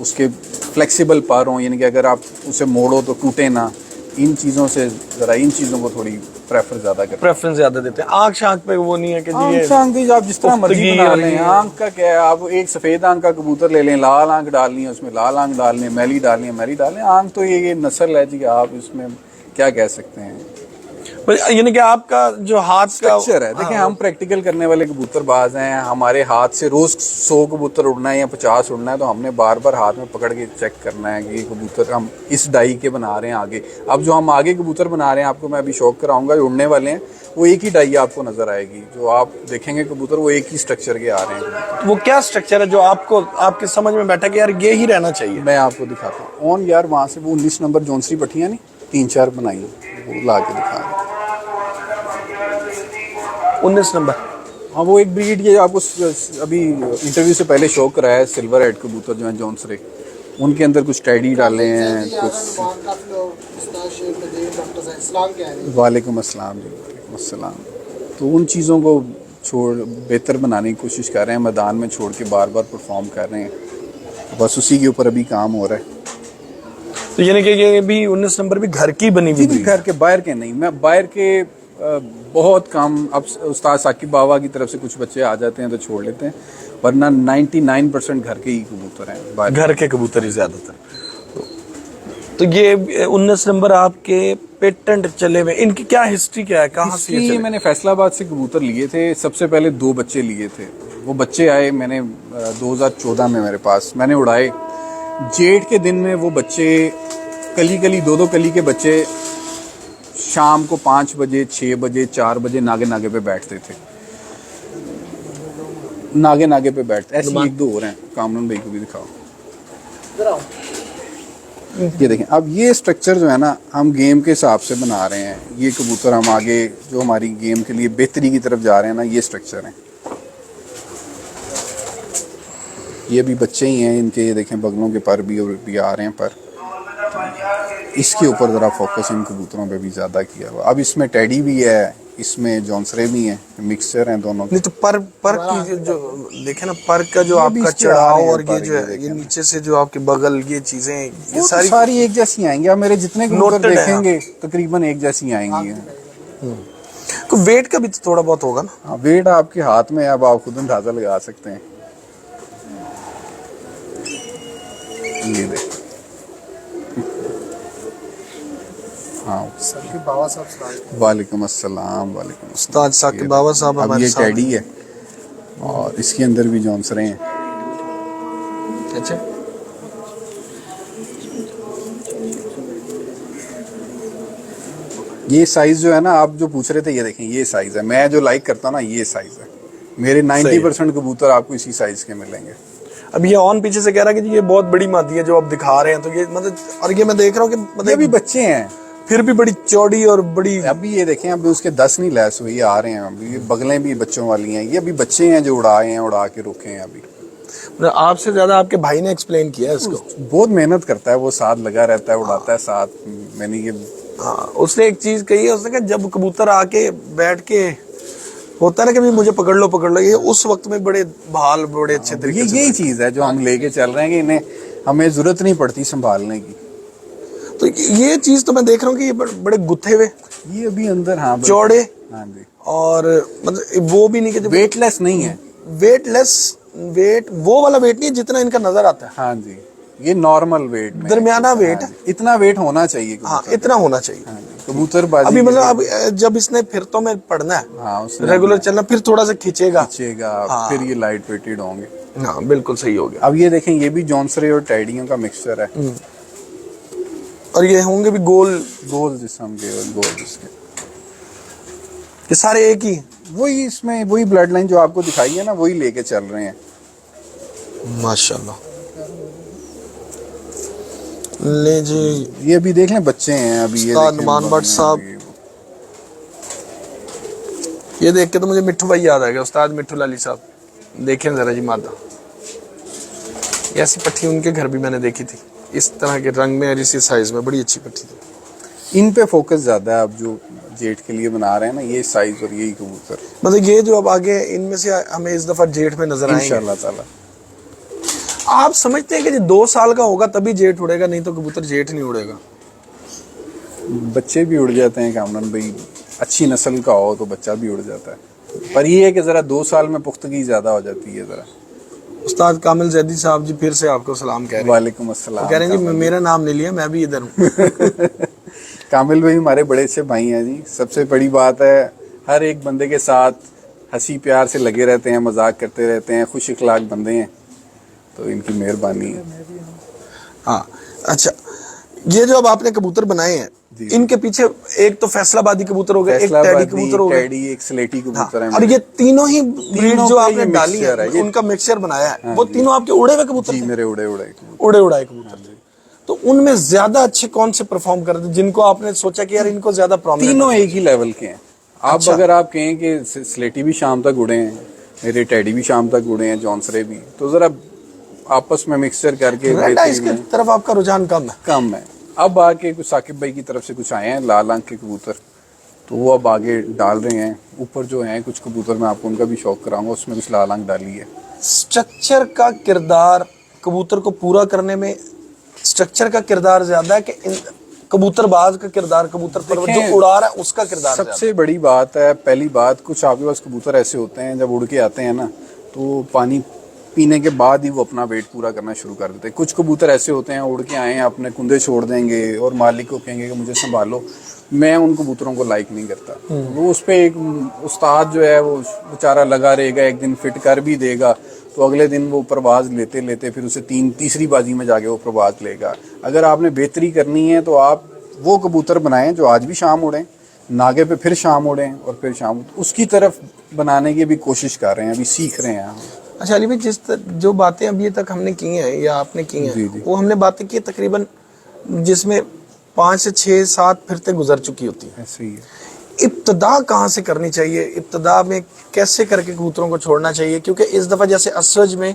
उसके फ्लेक्सिबल पर हों, यानी कि अगर आप उसे मोड़ो तो टूटे ना, इन चीज़ों से ज़रा इन चीज़ों को थोड़ी प्रेफर ज़्यादा करते हैं। प्रेफरेंस ज्यादा देते हैं। आंख शांख पे वो नहीं है कि जी ये आंख की आप जिस तरह मर्जी पुख्तगी बना और लें, ये- आंख का क्या है, आप एक सफेद आंख का कबूतर ले लें, लाल आंख डालनी है उसमें लाल आंख डालनी है, मैली डालनी है मैली डालनी है, आंख तो ये नस्ल है जी, आप इसमें क्या कह सकते हैं, यानी कि आपका जो हाथ का स्ट्रक्चर है। देखिए हम प्रैक्टिकल करने वाले कबूतरबाज हैं, हमारे हाथ से रोज 100 कबूतर उड़ना है या 50 उड़ना है, तो हमने बार बार हाथ में पकड़ के चेक करना है कि ये कबूतर हम इस डाई के बना रहे हैं आगे। अब जो हम आगे कबूतर बना रहे हैं, आपको मैं अभी शौक कराऊंगा, जो उड़ने वाले हैं वो एक ही डाई आपको नजर आएगी, जो आप देखेंगे कबूतर वो एक ही स्ट्रक्चर के आ रहे हैं कबूतर। वो क्या स्ट्रक्चर है जो आपको आपके समझ में बैठा कि यार ये ही रहना चाहिए? मैं आपको दिखाता हूँ ऑन यार, वहाँ से वो 19 नंबर जौनसरी पट्टियाँ नहीं 3-4 बनाई, वो ला के दिखा रहे। 19 नंबर। हाँ वो एक ब्रीड ये आपको अभी इंटरव्यू से पहले शो कराया है, सिल्वर हेड कबूतर जो है जॉन्सरे, उनके अंदर कुछ टैडी डाले हैं कुछ। वालेकुम अस्सलाम जी, वालेकुम अस्सलाम। तो उन चीज़ों को छोड़ बेहतर बनाने की कोशिश कर रहे हैं, मैदान में छोड़ के बार बार परफॉर्म कर रहे हैं, बस उसी के ऊपर अभी काम हो रहा है। तो यानी कि ये भी 19 नंबर भी घर की बनी हुई जी घर के बाहर के नहीं, मैं बाहर के बहुत कम, अब उस्ताद साकिब बाबा की तरफ से कुछ बच्चे आ जाते हैं तो छोड़ लेते हैं, वरना 99% घर के ही कबूतर हैं, बाहर घर के कबूतर ही ज्यादातर। तो ये 19 नंबर आपके पेटेंट चले हुए, इनकी क्या हिस्ट्री क्या है, कहाँ से ये हिस्ट्री चले? मैंने फैसलाबाद से कबूतर लिए थे, सबसे पहले 2 बच्चे लिए थे, वो बच्चे आए मैंने 2014 में मेरे पास, मैंने उड़ाए। जेठ के दिन में वो बच्चे कली 2-2 कली के बच्चे शाम को 5 बजे 6 बजे 4 बजे नागे पे बैठते थे, नागे पे बैठते। ऐसे 1-2 हो रहे हैं, कामरान भाई को भी दिखाओ। ये देखें, अब ये स्ट्रक्चर जो है ना हम गेम के हिसाब से बना रहे हैं, ये कबूतर हम आगे जो हमारी गेम के लिए बेहतरी की तरफ जा रहे हैं ना, ये स्ट्रक्चर है। ये भी बच्चे ही हैं इनके, ये देखें बगलों के पर भी आ रहे हैं, पर इसके ऊपर ज़रा फोकस इन कबूतरों पे भी ज़्यादा किया हुआ। अब इसमें टैडी भी है, इसमें जॉन्सरे भी हैं, मिक्सचर हैं दोनों। नहीं तो पर की जो देखे ना, पर का जो ये भी आपका इसके आ रहे चढ़ाव हैं और ये पर, जो ये है, ये देखें। नीचे से जो आपके बगल ये चीजें, ये वो सारी सारी एक जैसी आएंगी, आप मेरे जितने कबूतर Noted है, देखेंगे तकरीबन एक जैसी आएंगी। को वेट का भी तो थोड़ा बहुत होगा ना? हाँ वेट आपके हाथ में है, अब आप खुद अंदाजा लगा सकते हैं। ये देख हाँ साकिब बाबा साहब स्टार्ट वालेकुम अस्सलाम वालेकुम अस्सलाम। उस्ताद साकिब बाबा साहब अब हमारे ये साथ टैडी है और इसके अंदर भी जॉनसरे हैं। अच्छा ये साइज जो है ना, आप जो पूछ रहे थे, ये देखें ये साइज है। मैं जो लाइक करता हूँ ना, ये साइज है। मेरे 90% कबूतर आपको इसी साइज के मिलेंगे। अब ये ऑन पीछे से कह रहा है कि जी ये बहुत बड़ी मादी है जो आप दिखा रहे हैं, तो ये मतलब, और ये मैं देख रहा हूँ कि ये मतलब भी बच्चे हैं फिर भी बड़ी चौड़ी और बड़ी। अभी। ये देखें अभी उसके 10 नहीं लैस हुई, आ रहे हैं अभी। ये बगलें भी बच्चों वाली हैं। ये अभी बच्चे हैं जो उड़ाए हैं, उड़ा के रुके हैं अभी। मतलब आपसे ज्यादा आपके भाई ने एक्सप्लेन किया है इसको। बहुत मेहनत करता है वो, साथ लगा रहता है, उड़ाता है साथ। मैंने ये हाँ, उसने एक चीज कही है, उसने कहा जब कबूतर आके बैठ के होता है ना कि भी मुझे पकड़ लो, ये उस वक्त में बड़े भाल बड़े अच्छे तरीके ये से यही चीज है जो हम लेके चल रहे हैं कि इन्हें हमें जरूरत नहीं पड़ती संभालने की। तो ये चीज तो मैं देख रहा हूँ कि ये बड़े गुत्थे हुए, ये अभी अंदर, हाँ चौड़े, हाँ जी, और मतलब वो भी नहीं कि वेटलेस नहीं है। वेटलेस, वेट वो वाला वेट नहीं है जितना इनका नजर आता है। हाँ जी, ये नॉर्मल वेट में, दरमियाना वेट हाँ जी, इतना वेट होना चाहिए हाँ, कबूतर। इतना होना चाहिए। हाँ जी, कबूतरबाजी अभी के मतलब लिए अब जब इसने फिरतों में पढ़ना है, हाँ, उसने रेगुलर चलना, फिर थोड़ा सा खींचेगा, हाँ। फिर ये लाइट वेटेड होंगे। हाँ बिल्कुल सही हो गया। अब ये देखें, ये भी जॉनसरे और टैडियों का मिक्सचर है। और ये होंगे भी गोल, गोल जिस्म के और गोल जिसके, ये सारे एक ही। वही इसमें वही ब्लड लाइन जो आपको दिखाई है ना, वही लेके चल रहे हैं। माशाल्लाह। ले जी, ये अभी देख लें बच्चे हैं अभी। ये उस्ताद देखें, मान भट्ट साहब। ये देख के तो मुझे मिट्ठू भाई याद आ गया, उस्ताद मिट्ठू लाली साहब। देखें जरा जी मादा, ऐसी पट्टी उनके घर भी मैंने देखी थी, इस तरह के रंग में और इसी साइज में, बड़ी अच्छी पट्टी थी। इन पे फोकस ज्यादा है अब जो जेट के लिए बना रहे हैं ना, ये साइज और यही कबूतर मतलब ये जो अब आगे इनमें से हमें इस दफा जेठ में नजर आएंगे इंशाल्लाह ताला। आप समझते हैं कि 2 साल का होगा तभी जेठ उड़ेगा, नहीं तो कबूतर जेठ नहीं उड़ेगा। बच्चे भी उड़ जाते हैं कामरान भाई, अच्छी नस्ल का हो तो बच्चा भी उड़ जाता है। पर ये है कि जरा 2 साल में पुख्तगी ज्यादा हो जाती है जरा। उस्ताद कामिल जैदी साहब जी फिर से आपको सलाम कह रहे हैं। वालेकुम अस्सलाम। कह रहे हैं जी मेरा नाम नहीं लिया, मैं भी इधर हूँ। कामिल भाई हमारे बड़े अच्छे भाई हैं जी। सबसे बड़ी बात है, हर एक बंदे के साथ हंसी प्यार से लगे रहते हैं, मजाक करते रहते हैं, खुश इखलाक बंदे हैं, तो इनकी मेहरबानी है। हाँ अच्छा, ये जो अब आपने कबूतर बनाए हैं, इनके पीछे एक तो फैसलाबादी कबूतर हो गए, एक टैडी कबूतर हो गए, टैडी, एक स्लेटी कबूतर है, और ये तीनों ही ब्रीड जो का आपने ये डाली है, मिक्सचर है, ये- उनका मिक्सचर बनाया है। हाँ वो जी। तीनों आपके उड़े हुए कबूतर जी, थे? मेरे उड़े उड़े उड़ाए कबूतर थे। तो उनमें ज्यादा अच्छे कौन से परफॉर्म करते थे, जिनको आपने सोचा कि यार इनको ज्यादा प्रॉब्लम? तीनों एक ही लेवल के हैं। आप अच्छा। अगर आप कहें कि स्लेटी भी शाम तक उड़े हैं, मेरे टैडी भी शाम तक उड़े हैं, जॉनसरे भी, तो जरा आपस में मिक्सचर करके इसके तरफ आपका रुझान कम है। कम है। अब आके कुछ साकिब भाई की तरफ से कुछ आए हैं लाल आंख के कबूतर, तो वो अब आगे डाल रहे हैं। ऊपर जो हैं कुछ कबूतर, मैं आपको उनका भी शौक कराऊंगा, उसमें कुछ लाल आंख डाली है। स्ट्रक्चर का किरदार कबूतर को पूरा करने में, स्ट्रक्चर का किरदार ज्यादा है कि कबूतरबाज का किरदार, कबूतर परवर जो उड़ा रहा है उसका किरदार ज्यादा? सबसे बड़ी बात है, पहली बात, कुछ आपके पास कबूतर ऐसे होते हैं जब उड़ के आते हैं ना, तो पानी पीने के बाद ही वो अपना वेट पूरा करना शुरू कर देते हैं। कुछ कबूतर ऐसे होते हैं उड़ के आए हैं, अपने कुंदे छोड़ देंगे और मालिक को कहेंगे कि मुझे संभालो। मैं उन कबूतरों को लाइक नहीं करता। वो उस पर एक उस्ताद जो है वो बेचारा लगा रहेगा, एक दिन फिट कर भी देगा, तो अगले दिन वो प्रवाज लेते लेते फिर उसे तीसरी बाजी में जाके वो प्रवाज लेगा। अगर आपने बेहतरी करनी है तो आप वो कबूतर बनाएं जो आज भी शाम उड़ें, नागे पे फिर शाम उड़ें और फिर शाम, उसकी तरफ बनाने की भी कोशिश कर रहे हैं, अभी सीख रहे हैं। अच्छा अली भाई, जो बातें अभी तक हमने की हैं या आपने की हैं, जी, जी। वो हमने बातें की तकरीबन जिसमें 5 से 6 7 फिरते गुजर चुकी होती है। ऐसे ही है। इब्तदा कहाँ से करनी चाहिए, इब्तदा में कैसे करके कबूतरों को छोड़ना चाहिए? क्योंकि इस दफा जैसे असरज में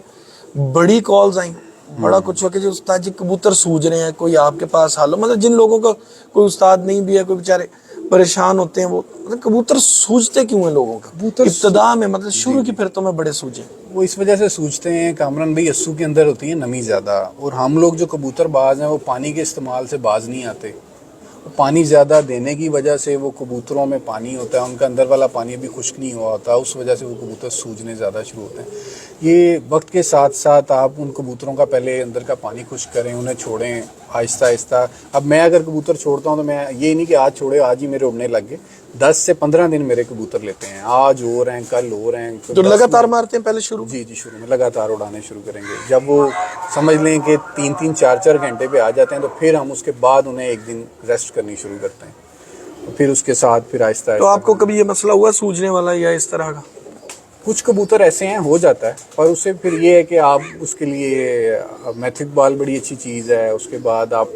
बड़ी कॉल्स आई, बड़ा कुछ हो कि जी उस्ताद जी कबूतर सूझ रहे हैं, कोई आपके पास हाल हो, मतलब जिन लोगों का कोई उस्ताद नहीं भी है, कोई बेचारे परेशान होते हैं, वो मतलब कबूतर सूझते क्यों हैं लोगों का? कबूतर इब्तदा में मतलब शुरू की फिरतों में बड़े सूझे, वो इस वजह से सूझते हैं कामरान भाई, अस्सू के अंदर होती है नमी ज्यादा, और हम लोग जो कबूतर बाज हैं वो पानी के इस्तेमाल से बाज नहीं आते। पानी ज़्यादा देने की वजह से वो कबूतरों में पानी होता है, उनका अंदर वाला पानी अभी खुश्क नहीं हुआ होता, उस वजह से वो कबूतर सूजने ज़्यादा शुरू होते हैं। ये वक्त के साथ साथ आप उन कबूतरों का पहले अंदर का पानी खुश्क करें, उन्हें छोड़ें आहिस्ता आहिस्ता। अब मैं अगर कबूतर छोड़ता हूँ तो मैं ये नहीं कि आज छोड़े आज ही मेरे उड़ने लग गए, 10 से 15 दिन मेरे कबूतर लेते हैं। आज हो रहे हैं, कल हो रहे हैं, तो लगातार मारते हैं पहले शुरू? जी जी, शुरू में लगातार उड़ाने शुरू करेंगे। जब वो समझ लें कि 3-3, 4-4 घंटे पे आ जाते हैं तो फिर हम उसके बाद उन्हें एक दिन रेस्ट करनी शुरू करते हैं, तो फिर उसके साथ फिर आहिस्ता तो आपको कभी ये मसला हुआ सूझने वाला या इस तरह का? कुछ कबूतर ऐसे हैं हो जाता है, पर उससे फिर ये है कि आप उसके लिए मैथिक बाल बड़ी अच्छी चीज़ है। उसके बाद आप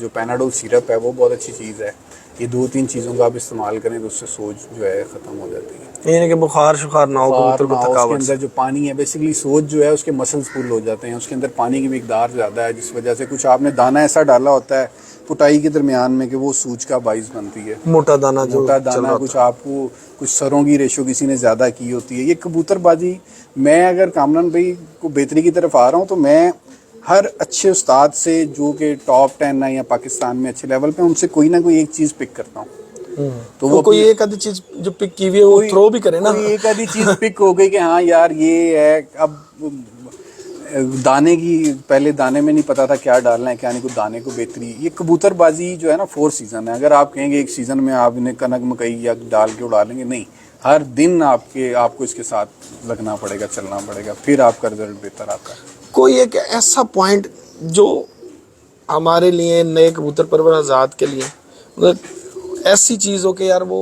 जो पैनाडोल सिरप है वो बहुत अच्छी चीज़ है। ये 2-3 चीज़ों का आप इस्तेमाल करें तो उससे सोज जो है ख़त्म हो जाती है। यानी कि बुखार शुखार ना हो, कबूतर को उसके थकावट अंदर जो पानी है, बेसिकली सोज जो है उसके मसल्स फुल हो जाते हैं, उसके अंदर पानी की मिकदार ज़्यादा है, जिस वजह से कुछ आपने दाना ऐसा डाला होता है कुटाई के दरमियान में कि वो सूज का बाइस बनती है। मोटा दाना जो मोटा दाना कुछ आपको कुछ सरों की रेशो किसी ने ज़्यादा की होती है। ये कबूतरबाजी, मैं अगर कामरान भाई को बेहतरी की तरफ आ रहा हूँ तो मैं हर अच्छे उस्ताद से जो कि टॉप 10 है या पाकिस्तान में अच्छे लेवल पे, उनसे कोई ना कोई एक चीज़ पिक करता हूँ। तो वो कोई एक आधी चीज जो पिक की हुई है वो थ्रो भी करे ना। कोई एक आधी चीज़ पिक हो गई कि हाँ यार ये है। अब दाने की, पहले दाने में नहीं पता था क्या डालना है क्या नहीं, कुछ दाने को बेहतरी। ये कबूतरबाजी जो है ना 4 सीज़न है। अगर आप कहेंगे एक सीज़न में आप इन्हें कनक मकई या डाल के उड़ा लेंगे, नहीं, हर दिन आपको इसके साथ लगना पड़ेगा, चलना पड़ेगा, फिर आपका रिजल्ट बेहतर आता है। कोई एक ऐसा पॉइंट जो हमारे लिए नए कबूतर परवर आज़ाद के लिए मतलब ऐसी चीज़ हो कि यार वो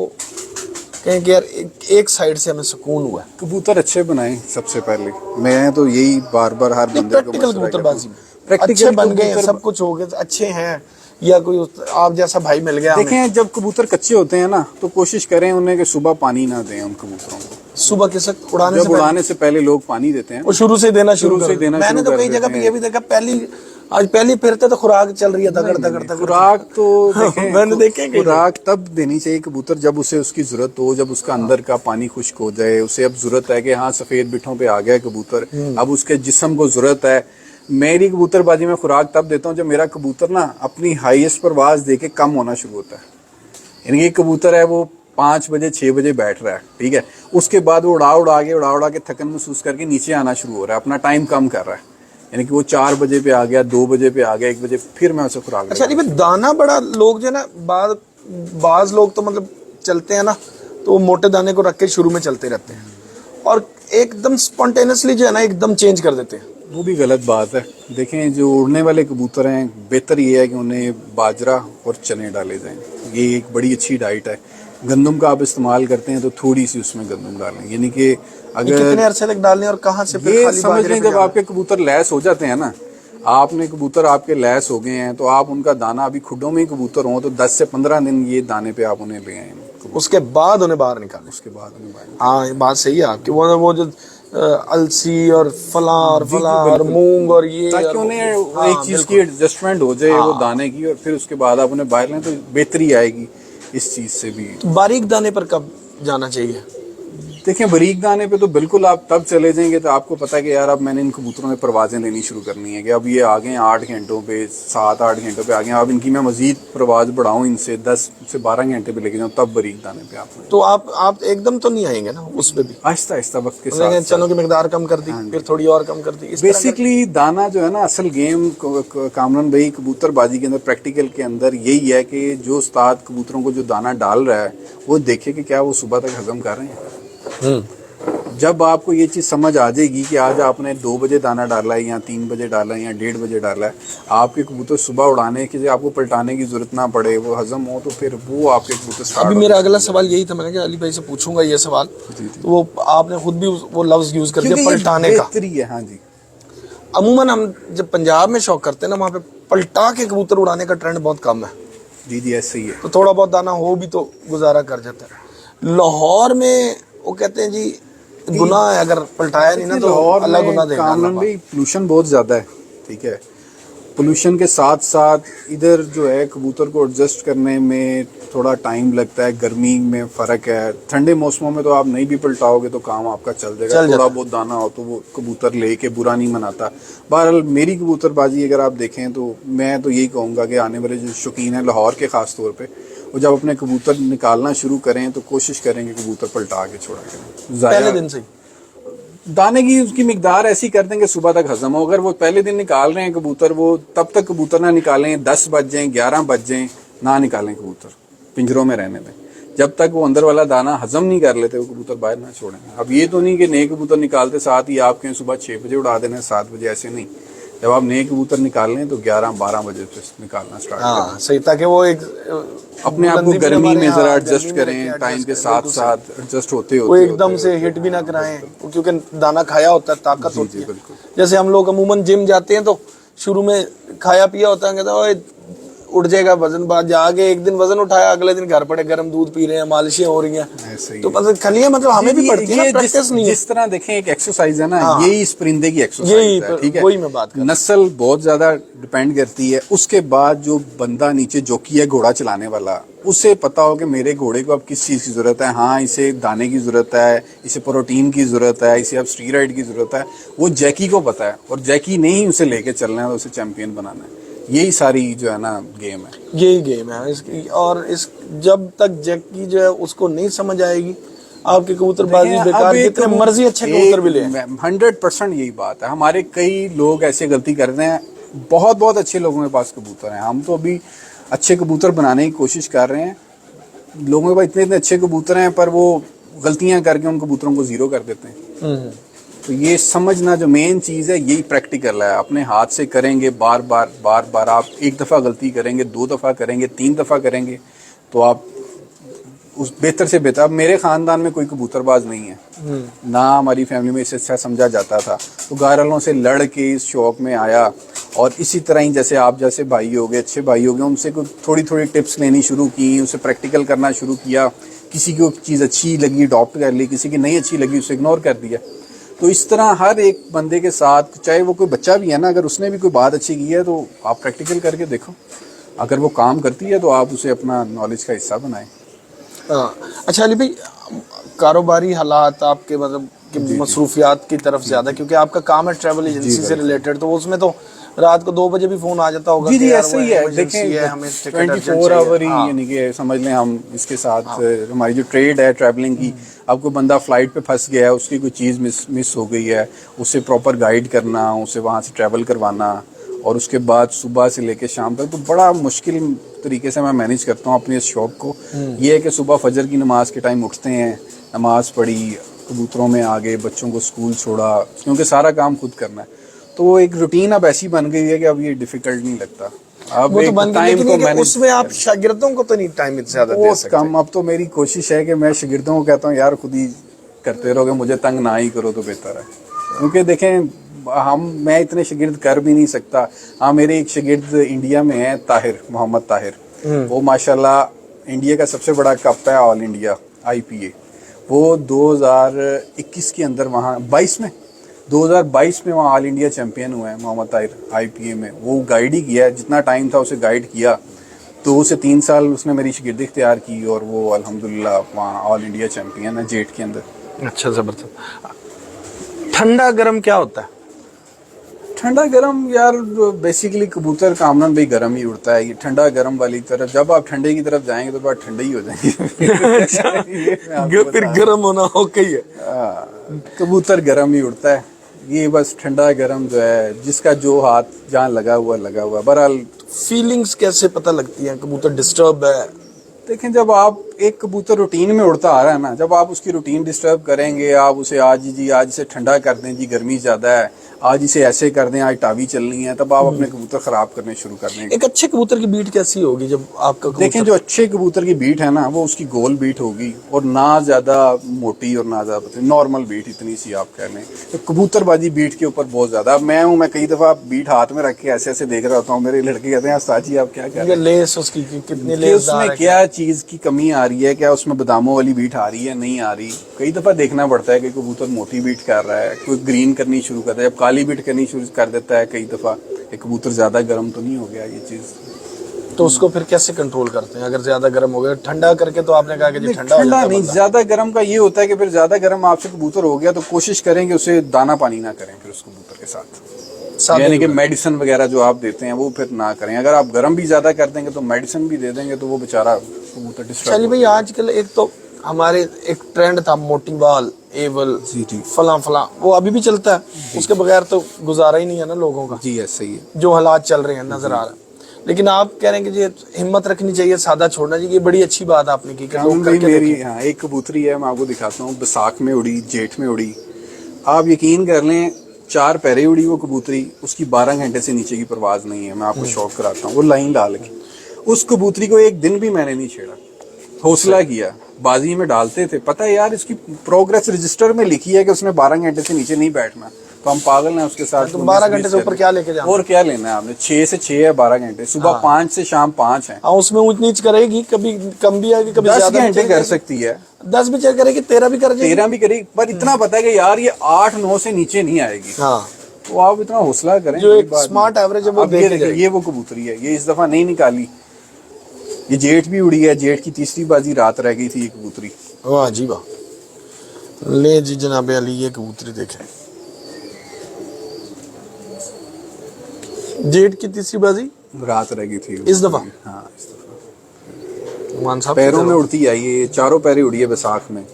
कहें कि यार एक साइड से हमें सुकून हुआ है? कबूतर अच्छे बनाएं सबसे पहले। मैं तो यही बार बार हर बंदे को प्रैक्टिकल कबूतरबाजी प्रैक्टिकल अच्छे बन गए, सब कुछ हो गया, अच्छे हैं, या कोई आप जैसा भाई मिल गया? देखें, जब कबूतर कच्चे होते हैं ना तो कोशिश करें उन्हें कि सुबह पानी ना दें उन कबूतरों को। सुबह के वक्त उड़ाने से पहले लोग पानी देते हैं, वो शुरू से देना शुरू से देना। मैंने तो कई जगह पे ये भी देखा, पहली फिरते तो खुराक चल रही है दगड़ खुराक तो मैंने देखे खुराक तब देनी चाहिए कबूतर जब उसे उसकी जरूरत हो, जब उसका अंदर का पानी खुश्क हो जाए, उसे अब जरूरत है कि हाँ सफेद बिठों पे आ गया कबूतर, अब उसके जिस्म को जरूरत है। मेरी कबूतरबाजी में खुराक तब देता हूँ जब मेरा कबूतर ना अपनी हाईएस्ट परवाज दे के कम होना शुरू होता है। यानी कि कबूतर है वो 5 बजे 6 बजे बैठ रहा है, ठीक है, उसके बाद वो उड़ा के थकन महसूस करके नीचे आना शुरू हो रहा है, अपना टाइम कम कर रहा है। यानी कि वो 4 बजे पे आ गया, 2 बजे पे आ गया, 1 बजे, फिर मैं उसे खुराक। अच्छा नहीं, दाना बड़ा लोग जो है ना, बाज लोग तो मतलब चलते हैं ना तो वो मोटे दाने को रख के शुरू में चलते रहते हैं और एकदम स्पॉन्टेनियसली जो है ना एकदम चेंज कर देते हैं। वो भी गलत बात है। देखें, जो उड़ने वाले कबूतर हैं, बेहतर ये है कि उन्हें बाजरा और चने डाले जाएं। ये एक बड़ी अच्छी डाइट है। गंदम का आप इस्तेमाल करते हैं तो थोड़ी सी उसमें गंदम डालें। यानी कि अगर कितने अरसे तक डालने और कहाँ से? ये समझ लें जब आपके कबूतर लैस हो जाते हैं ना, आपने कबूतर आपके लैस हो गए हैं तो आप उनका दाना, अभी खुडों में ही कबूतर हों तो 10 से 15 दिन ये दाने पे आप उन्हें ले आए, उसके बाद उन्हें बाहर निकालें। उसके बाद उन्हें बाहर। हाँ, बात सही है आपकी। वो जो अलसी और फला और मूंग और ये, ताकि उन्हें एक चीज की एडजस्टमेंट हो जाए वो दाने की, और फिर उसके बाद आप उन्हें बाहर लें तो बेहतरी आएगी इस चीज से भी। तो बारीक दाने पर कब जाना चाहिए? देखें, बारीक दाने पे तो बिल्कुल आप तब चले जाएंगे तो आपको पता है कि यार अब मैंने इन कबूतरों में परवाजें लेनी शुरू करनी है कि अब ये आ गए हैं 8 घंटों पे, 7-8 घंटों पे आ गए हैं, अब इनकी मैं मजीद परवाज बढ़ाऊं, इनसे 10 से 12 घंटे पे लेके जाऊं, तब बारीक दाने पे आप। तो आप एकदम तो नहीं आएंगे ना उस पे भी? आहिस्ता आहिस्ता वक्त के साथ चनों की मिकदार कम कर दी, फिर थोड़ी और कम कर दी। बेसिकली दाना जो है ना, असल गेम कामरान भाई कबूतरबाजी के अंदर, प्रैक्टिकल के अंदर यही है कि जो उस्ताद कबूतरों को जो दाना डाल रहा है वो देखे कि क्या वो सुबह तक हजम कर रहे हैं। जब आपको ये चीज़ समझ आ जाएगी कि आज आपने 2 बजे दाना डाला है या 3 बजे डाला है या 1:30 बजे डाला है, आपके कबूतर सुबह उड़ाने के लिए आपको पलटाने की जरूरत ना पड़े, वो हजम हो, तो फिर वो आपके कबूतर। अभी मेरा अगला सवाल यही था, मैंने कहा अली भाई से पूछूंगा ये सवाल। तो वो आपने खुद भी वो लफ्ज यूज कर दिया, पलटाने का। हाँ जी, अमूमन हम जब पंजाब में शौक करते हैं ना, वहाँ पे पलटा के कबूतर उड़ाने का ट्रेंड बहुत कम है। जी ऐसे ही है। तो थोड़ा बहुत दाना हो भी तो गुजारा कर जाता है। लाहौर में वो कहते हैं जी गुनाह है, अगर पलटाया नहीं ना तो अल्लाह गुनाह देगा। पोल्यूशन बहुत ज्यादा है, ठीक है, पोल्यूशन के साथ साथ इधर जो है कबूतर को एडजस्ट करने में थोड़ा टाइम लगता है, गर्मी में फ़र्क है। ठंडे मौसमों में तो आप नहीं भी पलटाओगे तो काम आपका चल जाएगा, थोड़ा बहुत दाना हो तो वो कबूतर लेके बुरा नहीं मनाता। बहरहाल मेरी कबूतरबाजी अगर आप देखें तो मैं तो यही कहूँगा कि आने वाले जो शौकीन हैं लाहौर के ख़ास तौर पर, वो जब अपने कबूतर निकालना शुरू करें तो कोशिश करें कि कबूतर पलटा के छोड़ा करें। पहले दिन से दाने की उसकी मिकदार ऐसी कर दें कि सुबह तक हजम हो। अगर वो पहले दिन निकाल रहे हैं कबूतर, वो तब तक कबूतर ना निकालें 10 बज जाएं 11 बज जाएं, ना निकालें कबूतर, पिंजरों में रहने दें। जब तक वो अंदर वाला दाना हजम नहीं कर लेते वो कबूतर बाहर ना छोड़ें। अब ये तो नहीं कि नए कबूतर निकालते साथ ही आपके सुबह 6 बजे उड़ा देना 7 बजे, ऐसे नहीं। जब आप नए कबूतर निकाल लें तो 11-12 बजे से निकालना स्टार्ट करें। सही, ताकि वो एक अपने आप को गर्मी में जरा एडजस्ट करें, टाइम के साथ साथ एडजस्ट होते वो एकदम से हिट भी ना कराएं, क्योंकि दाना खाया होता है, ताकत होती है। जैसे हम लोग अमूमन जिम जाते हैं तो शुरू में खाया पिया होता है, कहता है उठ जाएगा वजन, बाद जाके एक दिन वजन उठाया, अगले दिन घर पड़े गर्म दूध पी रहे हैं, मालिशें हो रही हैं, तो मतलब खलियां मतलब हमें भी पड़ती है, प्रैक्टिस नहीं है। जिस तरह देखें एक एक्सरसाइज है ना, यही इस परिंदे की एक्सरसाइज है, ठीक है। वही मैं बात कर रहा हूं। नस्ल बहुत ज्यादा डिपेंड करती है। उसके बाद जो बंदा नीचे जोकी है घोड़ा चलाने वाला, उसे पता हो कि मेरे घोड़े को अब किस चीज की जरूरत है। हाँ, इसे दाने की जरूरत है, इसे प्रोटीन की जरूरत है, इसे अब स्टीरॉइड की जरूरत है, वो जैकी को पता है। और जैकी ने ही उसे लेके चलना है, तो उसे चैंपियन बनाना है। यही सारी जो है ना गेम है, यही गेम है इसकी। और इस जब तक जैकी जो है उसको नहीं समझ आएगी, आपकी कबूतरबाजी बेकार, जितने मर्जी अच्छे कबूतर भी ले। 100% यही बात है। हमारे कई लोग ऐसे गलती करते हैं, बहुत बहुत अच्छे लोगों के पास कबूतर हैं। हम तो अभी अच्छे कबूतर बनाने की कोशिश कर रहे हैं। लोगों के पास इतने इतने अच्छे कबूतर हैं, पर वो गलतियां करके उन कबूतरों को जीरो कर देते हैं। तो ये समझना जो मेन चीज़ है, यही प्रैक्टिकल है। अपने हाथ से करेंगे बार बार आप एक दफ़ा गलती करेंगे, 2 दफ़ा करेंगे, 3 दफ़ा करेंगे, तो आप उस बेहतर से बेहतर। अब मेरे ख़ानदान में कोई कबूतरबाज नहीं है, ना हमारी फैमिली में इसे अच्छा समझा जाता था, तो घर वालों से लड़ के इस शौक़ में आया। और इसी तरह ही जैसे आप जैसे भाई हो गए, अच्छे भाई हो गए, उनसे कुछ थोड़ी थोड़ी टिप्स लेनी शुरू की, उसे प्रैक्टिकल करना शुरू किया। किसी को चीज़ अच्छी लगी अडॉप्ट कर ली, किसी की नहीं अच्छी लगी उसे इग्नोर कर दिया। तो इस तरह हर एक बंदे के साथ, चाहे वो कोई बच्चा भी है ना, अगर उसने भी कोई बात अच्छी की है तो आप प्रैक्टिकल करके देखो। अगर वो काम करती है तो आप उसे अपना नॉलेज का हिस्सा बनाएं। अच्छा अली भाई, कारोबारी हालात आपके मतलब कि मसरूफियात की तरफ ज्यादा, क्योंकि आपका काम है ट्रैवल एजेंसी से रिलेटेड, तो उसमें तो रात को 2 बजे भी फोन आ जाता होगा। जी ऐसे ही है। देखें, हमें 24 आवर ही, यानी कि समझ लें हम इसके साथ हमारी जो ट्रेड है ट्रैवलिंग की, अब कोई बंदा फ्लाइट पे फंस गया है, उसकी कोई चीज़ मिस हो गई है, उसे प्रॉपर गाइड करना, उसे वहाँ से ट्रैवल करवाना, और उसके बाद सुबह से लेके शाम तक, तो बड़ा मुश्किल तरीके से मैं मैनेज करता हूँ अपने इस शौक़ को। ये है कि सुबह फजर की नमाज के टाइम उठते हैं, नमाज पढ़ी, कबूतरों में आ गए, बच्चों को स्कूल छोड़ा, क्योंकि सारा काम खुद करना है। तो वो एक रूटीन अब ऐसी बन गई है कि अब ये डिफिकल्ट नहीं लगता। अब वो तो बन टाइम को मैनेज, उसमें आप शागिर्दों को तो नहीं टाइम ज्यादा दे सकते। कम। अब तो मेरी कोशिश है कि मैं शागिर्दों को कहता हूँ यार खुद ही करते रहोगे, मुझे तंग ना ही करो तो बेहतर है। क्योंकि देखें, मैं इतने शागिर्द कर भी नहीं सकता। हाँ, मेरे एक शागिर्द इंडिया में है, ताहिर, मोहम्मद ताहिर, वो माशाल्लाह इंडिया का सबसे बड़ा कप है ऑल इंडिया IPA, वो 2021 के अंदर वहाँ 2022 में वहाँ ऑल इंडिया चैंपियन हुआ है मोहम्मद ताहिर IPA में। वो गाइड ही किया है, जितना टाइम था उसे गाइड किया। 2 से 3 साल उसने मेरी शागिर्दी इख्तियार की, और वो अल्हम्दुलिल्लाह वहाँ ऑल इंडिया चैंपियन है जेट के अंदर। अच्छा, जबरदस्त। ठंडा गर्म क्या होता है? ठंडा गर्म यार बेसिकली कबूतर कामनन भाई गर्म ही उड़ता है। ये ठंडा गर्म वाली तरफ, जब आप ठंडे की तरफ जाएंगे तो बात ठंडे ही हो जाएंगे। फिर गर्म होना ओके ही है। कबूतर गर्म ही उड़ता है। ये बस ठंडा गर्म जो है, जिसका जो हाथ जहाँ लगा हुआ। बहरहाल फीलिंग्स कैसे पता लगती हैं कबूतर डिस्टर्ब है? देखें, जब आप एक कबूतर रूटीन में उड़ता आ रहा है ना, जब आप उसकी रूटीन डिस्टर्ब करेंगे, आप उसे आज इसे ठंडा कर दें, जी गर्मी ज्यादा है, आज इसे ऐसे कर दें, आज टावी चलनी है, तब आप अपने कबूतर खराब करने शुरू कर देंगे। एक अच्छे कबूतर की बीट कैसी होगी जब आपका देखें, जो अच्छे कबूतर की बीट है ना, वो उसकी गोल बीट होगी, और ना ज्यादा मोटी और ना ज्यादा नॉर्मल बीट, इतनी सी आप कह लें। तो कबूतरबाजी बीट के ऊपर बहुत ज्यादा। मैं कई दफा बीट हाथ में रख के ऐसे ऐसे देख रहा होता हूँ, मेरे लड़के कहते हैं साची आप क्या कह रहे हैं, लेस उसकी कितनी लेस, उसमें क्या चीज की कमी आ आ रही है, क्या उसमें बादामों वाली बीट आ रही है, नहीं आ रही। कई दफ़ा देखना पड़ता है कि कबूतर मोटी बीट कर रहा है, कोई ग्रीन करनी शुरू करता है, जब काली बीट करनी शुरू कर देता है कई दफ़ा कि कबूतर ज़्यादा गर्म तो नहीं हो गया ये चीज़। तो उसको फिर कैसे कंट्रोल करते हैं? अगर ज्यादा गर्म हो गया ठंडा करके, तो आपने कहा कि जी ठंडा हो ठंडा जाता है नहीं, बंदा। ज़्यादा गर्म का ये होता है कि फिर ज़्यादा गर्म आपसे कबूतर हो गया तो कोशिश करें कि उसे दाना पानी ना करें फिर उस कबूतर के साथ, सादे यानी कि में। मेडिसिन वगैरह जो आप देते हैं वो फिर ना करें। अगर आप गर्म भी ज़्यादा कर देंगे तो मेडिसिन भी दे देंगे तो वो बेचारा कबूतर डिस्टर्ब। चलिए भाई, आजकल एक तो हमारे एक ट्रेंड था मोटी बाल, एवल, जी जी फला फला, वो अभी भी चलता है। उसके बगैर तो गुजारा ही नहीं है ना लोगों का, जी, ऐसा ही है। जो हालात चल रहे हैं नजर आ रहा है। लेकिन आप कह रहे हैं कि ये हिम्मत रखनी चाहिए, सादा छोड़ना चाहिए, ये बड़ी अच्छी बात आपने की कि लोग भाई करके मेरी देखें। हाँ एक कबूतरी है, मैं आपको दिखाता हूँ, बैसाख में उड़ी, जेठ में उड़ी। आप यकीन कर लें 4 पैरे उड़ी वो कबूतरी, उसकी 12 घंटे से नीचे की परवाज नहीं है। मैं आपको शौक कराता हूँ, वो लाइन डाल के उस कबूतरी को एक दिन भी मैंने नहीं छेड़ा, हौसला किया, बाजी में डालते थे। पता है यार, इसकी प्रोग्रेस रजिस्टर में लिखी है कि उसने 12 घंटे से नीचे नहीं बैठना, तो हम पागल हैं उसके साथ। तो 12 घंटे से ऊपर क्या लेके जाना? और क्या लेना है आपने? 6 से 6 है 12 घंटे, सुबह 5 से शाम 5 है। हाँ, उसमें ऊंच नीच करेगी, कभी कम भी आएगी, कभी 10 ज्यादा भी घंटे कर करेगी। सकती है, 10 भी चेक करेगी, 13 भी कर जाएगी। 13 भी करेगी, पर इतना पता है कि यार ये 8-9 से नीचे नहीं आएगी। हाँ, तो आप इतना हौसला करें। जो कोई एक बात स्मार्ट नहीं। एवरेज है वो अब ये देख देखिए, जाएगी। ये वो कबूतरी है, ये इस दफा नहीं निकाली। ये जेठ भी उड़ी है, जेठ की तीसरी बाजी रात रह गई थी ये कबूतरी। वाह जी वाह। ले जी जनाब अली, ये कबूतरी देखें, जेठ की तीसरी बाजी रात रह गई थी इस दफा? हाँ, इस दफा मान साहब पैरों में उड़ती आई है, ये 4 पैरे उड़ी है बैसाख में।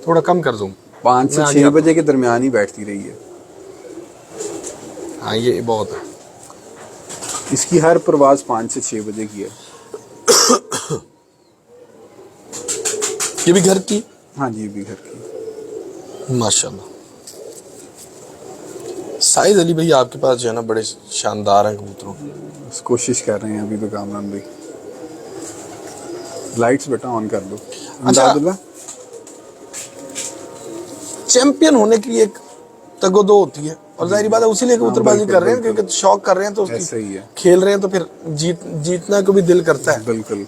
थोड़ा कम कर दूं? 5 से मैं 6 आगे बजे के दरमियान ही बैठती रही है। हाँ, ये बहुत है। इसकी हर परवाज 5 से 6 बजे की है। ये भी घर की? हाँ जी, ये भी घर की। माशाल्लाह। साइद अली भाई, आपके पास जो है ना बड़े शानदार हैं कबूतरों। बस कोशिश कर रहे हैं अभी तो कामरान भाई। लाइट्स बेटा ऑन कर दो। अमदादुल्लाह, चैंपियन होने की एक तगोदो होती है, और जाहिर बात है उसी लिए कबूतरबाजी बिल्कुल, कर रहे हैं, बिल्कुल। क्योंकि शौक कर रहे हैं तो ऐसा ही उसकी है। खेल रहे हैं, तो फिर जीतना को भी दिल करता है। बिल्कुल।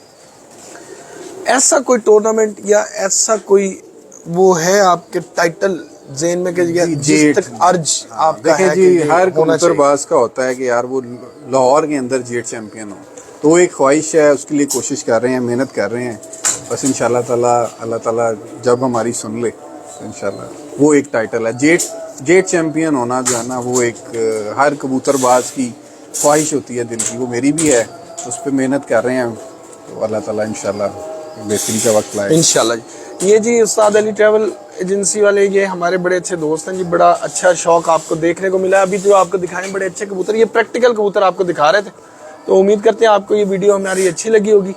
ऐसा कोई टूर्नामेंट या ऐसा कोई वो है आपके टाइटल जेन में कि जिस तक अर्ज आपका देखिए है जी, कि ये हर होना चाहिए? कबूतरबाज का होता है कि यार वो लाहौर के अंदर जेट चैंपियन हो, तो वो एक ख्वाहिश है, उसके लिए कोशिश कर रहे हैं, मेहनत कर रहे हैं। बस इंशाल्लाह ताला अल्लाह ताला जब हमारी सुन ले तो इंशाल्लाह वो एक टाइटल है। जेट चैंपियन होना जो है ना, वो एक हर कबूतरबाज की ख्वाहिश होती है दिल की, वो मेरी भी है। उस पर मेहनत कर रहे हैं, तो अल्लाह ताला इंशाल्लाह बेहतरी का वक्त लाए इंशाल्लाह जी। ये जी उस्ताद अली ट्रैवल एजेंसी वाले, ये हमारे बड़े अच्छे दोस्त हैं जी। बड़ा अच्छा शौक आपको देखने को मिला। अभी जो आपको दिखाने बड़े अच्छे कबूतर, ये प्रैक्टिकल कबूतर आपको दिखा रहे थे। तो उम्मीद करते हैं आपको ये वीडियो हमारी अच्छी लगी होगी।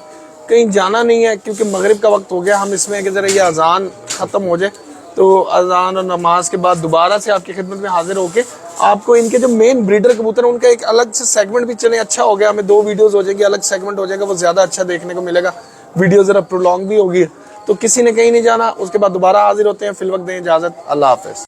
कहीं जाना नहीं है क्योंकि मगरिब का वक्त हो गया। हम इसमें कि जरा ये अजान खत्म हो जाए तो अजान और नमाज के बाद दोबारा से आपकी खिदमत में हाजिर होके आपको इनके जो मेन ब्रीडर कबूतर हैं उनका एक अलग से सेगमेंट भी चले। अच्छा हो गया, हमें 2 वीडियोस हो जाएंगे, अलग सेगमेंट हो जाएगा, वो ज्यादा अच्छा देखने को मिलेगा। वीडियो जरा प्रोलॉन्ग भी होगी। तो किसी ने कहीं नहीं जाना, उसके बाद दोबारा हाजिर होते हैं। फिल वक्त दें इजाजत, अल्लाह हाफिज।